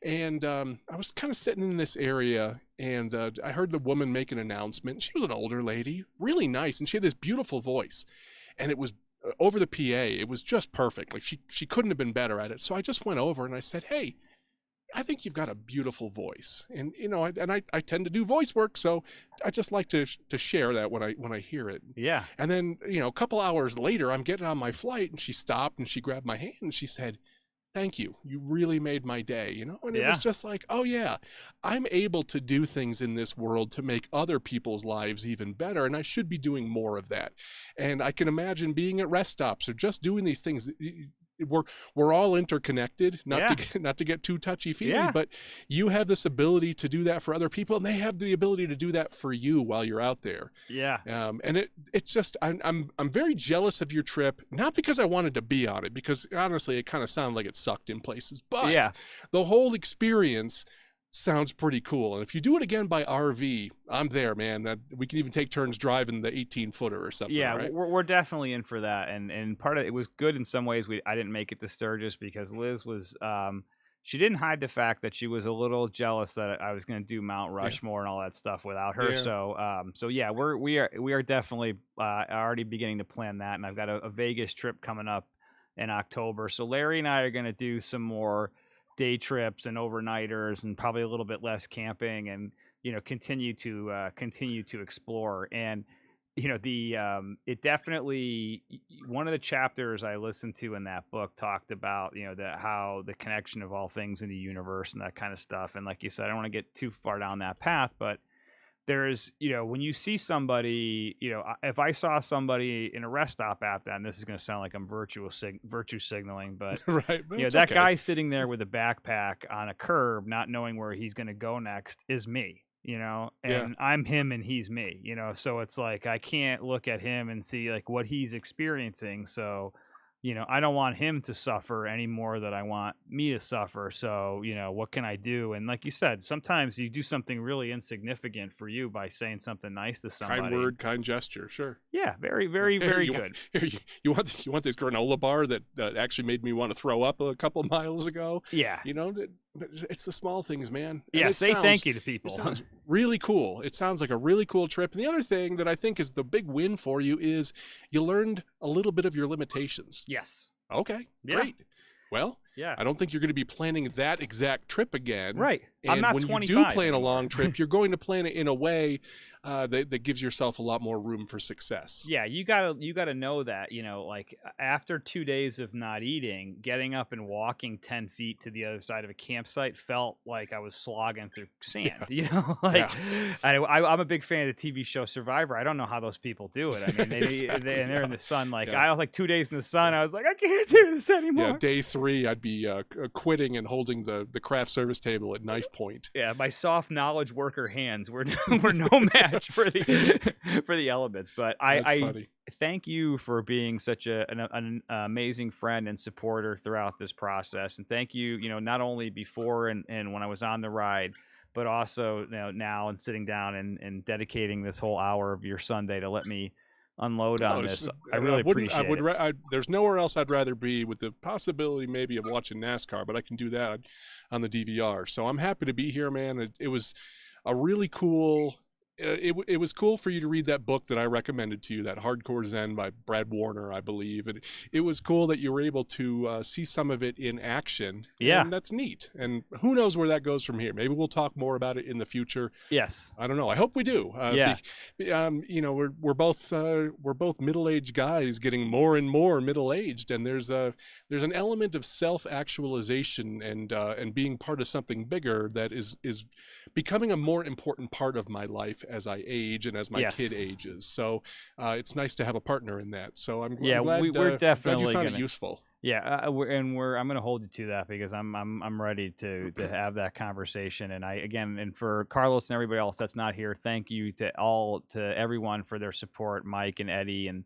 And I was kind of sitting in this area, and I heard the woman make an announcement. She was an older lady, really nice, and she had this beautiful voice, and it was over the PA. It was just perfect. Like she couldn't have been better at it. So I just went over and I said, "Hey, I think you've got a beautiful voice," and I tend to do voice work, so I just like to share that when I hear it. Yeah. And then a couple hours later, I'm getting on my flight, and she stopped and she grabbed my hand and she said, "Thank you. You really made my day," and it was Yeah. just like, oh yeah, I'm able to do things in this world to make other people's lives even better, and I should be doing more of that. And I can imagine being at rest stops or just doing these things. We're we're all interconnected, not to Yeah. get too touchy feely, Yeah. but you have this ability to do that for other people, and they have the ability to do that for you while you're out there. Yeah. And it's just I'm very jealous of your trip, not because I wanted to be on it, because honestly it kind of sounded like it sucked in places, but Yeah. the whole experience sounds pretty cool. And if you do it again by RV, I'm there, man. That we can even take turns driving the 18-footer or something, Yeah, right? we're definitely in for that, and part of it was good in some ways. I didn't make it to Sturgis because Liz was she didn't hide the fact that she was a little jealous that I was going to do Mount Yeah. Rushmore and all that stuff without her. Yeah. So yeah, we are definitely already beginning to plan that, and I've got a Vegas trip coming up in October. So Larry and I are going to do some more day trips and overnighters, and probably a little bit less camping, and continue to explore. And the it definitely one of the chapters I listened to in that book talked about how the connection of all things in the universe and that kind of stuff. And like you said, I don't want to get too far down that path, but there's when you see somebody, if I saw somebody in a rest stop at that, and this is going to sound like I'm virtue signaling, but Right, but it's that okay. guy sitting there with a backpack on a curb, not knowing where he's going to go next, is me, Yeah. and I'm him and he's me, so it's like I can't look at him and see like what he's experiencing. So I don't want him to suffer any more than I want me to suffer. So, what can I do? And like you said, sometimes you do something really insignificant for you by saying something nice to Kind somebody. word, kind gesture, sure. Yeah, very, very, Here, very you good. you want this granola bar that actually made me want to throw up a couple miles ago? Yeah. It's the small things, man. And Yeah, say thank you to people. It sounds really cool. It sounds like a really cool trip. And the other thing that I think is the big win for you is you learned a little bit of your limitations. Yes. Okay, Yeah. great. Well, Yeah. I don't think you're going to be planning that exact trip again. Right. And I'm not when 25 you do plan anymore. a long trip, you're going to plan it in a way that gives yourself a lot more room for success. Yeah, you gotta know that, like after 2 days of not eating, getting up and walking 10 feet to the other side of a campsite felt like I was slogging through sand. Yeah. I'm a big fan of the TV show Survivor. I don't know how those people do it. I mean, Exactly, they're in the sun. Like Yeah. I was like 2 days in the sun. I was like, I can't do this anymore. Yeah, day 3, I'd be quitting and holding the craft service table at knife point. Yeah, my soft knowledge worker hands were no match for the elements. But That's I funny. thank you for being such an amazing friend and supporter throughout this process, and thank you, not only before and when I was on the ride, but also now and sitting down and dedicating this whole hour of your Sunday to let me unload on this. I really appreciate it. There's nowhere else I'd rather be, with the possibility maybe of watching NASCAR, but I can do that on the DVR. So I'm happy to be here, man. It was a really cool. It was cool for you to read that book that I recommended to you, that Hardcore Zen by Brad Warner, I believe. And it was cool that you were able to see some of it in action. Yeah. And that's neat. And who knows where that goes from here? Maybe we'll talk more about it in the future. Yes. I don't know. I hope we do. Yeah. We're both middle-aged guys getting more and more middle-aged, and there's an element of self-actualization and being part of something bigger that is becoming a more important part of my life as I age and as my Yes. kid ages. So it's nice to have a partner in that. So I'm Yeah, glad, we're definitely glad you found gonna. it useful. Yeah, I'm going to hold you to that because I'm ready to have that conversation. And and for Carlos and everybody else that's not here, thank you to everyone for their support, Mike and Eddie and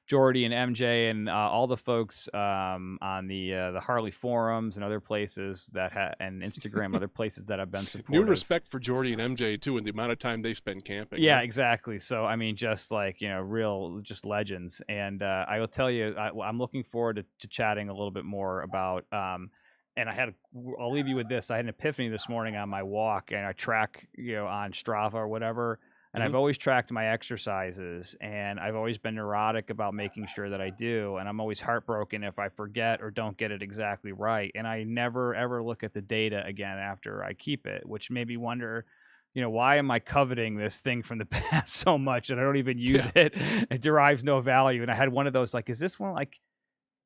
Jordy and MJ and all the folks on the Harley forums and other places and Instagram, other places that have been supportive. New respect for Jordy and MJ too, and the amount of time they spend camping. Yeah, right? exactly. So I mean, just like real, just legends. And I will tell you, I'm looking forward to chatting a little bit more about. And I'll leave you with this. I had an epiphany this morning on my walk, and I track on Strava or whatever. And I've always tracked my exercises, and I've always been neurotic about making sure that I do. And I'm always heartbroken if I forget or don't get it exactly right. And I never, ever look at the data again after I keep it, which made me wonder, why am I coveting this thing from the past so much and I don't even use it? It derives no value. And I had one of those, like, is this one like,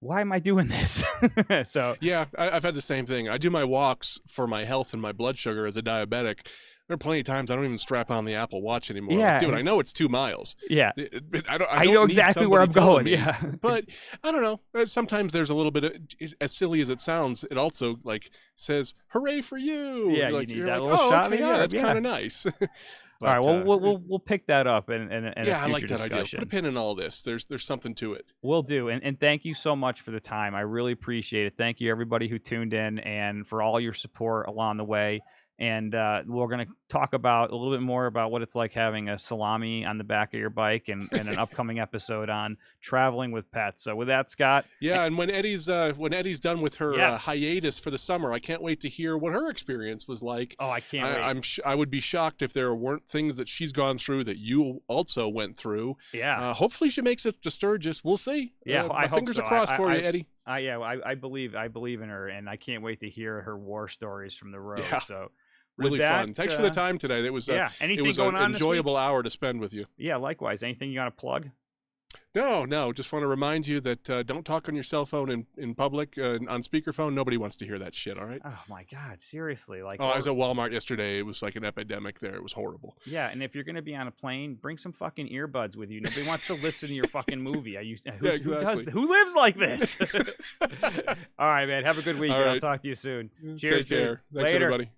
why am I doing this? So yeah, I've had the same thing. I do my walks for my health and my blood sugar as a diabetic. There are plenty of times I don't even strap on the Apple Watch anymore. Yeah, like, dude, I know it's 2 miles. Yeah, I know exactly where I'm going. Yeah, but I don't know. Sometimes there's a little bit of, as silly as it sounds, it also like says "Hooray for you!" Yeah, like, you need you're that like, little oh, shot. okay, Yeah, that's kind of nice. All right, well, we'll pick that up in a future I like that discussion. idea. Put a pin in all this. There's something to it. Will do, and thank you so much for the time. I really appreciate it. Thank you everybody who tuned in and for all your support along the way. And we're going to talk about a little bit more about what it's like having a salami on the back of your bike and an upcoming episode on traveling with pets. So with that, Scott. Yeah, and when Eddie's done with her Yes. hiatus for the summer, I can't wait to hear what her experience was like. Oh, I can't wait. I would be shocked if there weren't things that she's gone through that you also went through. Yeah. Hopefully she makes it to Sturgis. We'll see. Yeah, I hope fingers so. are crossed for you, Eddie. I believe in her, and I can't wait to hear her war stories from the road. Yeah. So Really fun. Thanks for the time today. It was anything going on an enjoyable this week? hour to spend with you. Yeah, likewise. Anything you want to plug? No. Just want to remind you that don't talk on your cell phone in public on speakerphone. Nobody wants to hear that shit. All right. Oh my God, seriously! Like, I was at Walmart yesterday. It was like an epidemic there. It was horrible. yeah, and if you're gonna be on a plane, bring some fucking earbuds with you. Nobody wants to listen to your fucking movie. Who lives like this? All right, man. Have a good week. All right. I'll talk to you soon. Cheers, Take care. dude. Thanks, Later. everybody.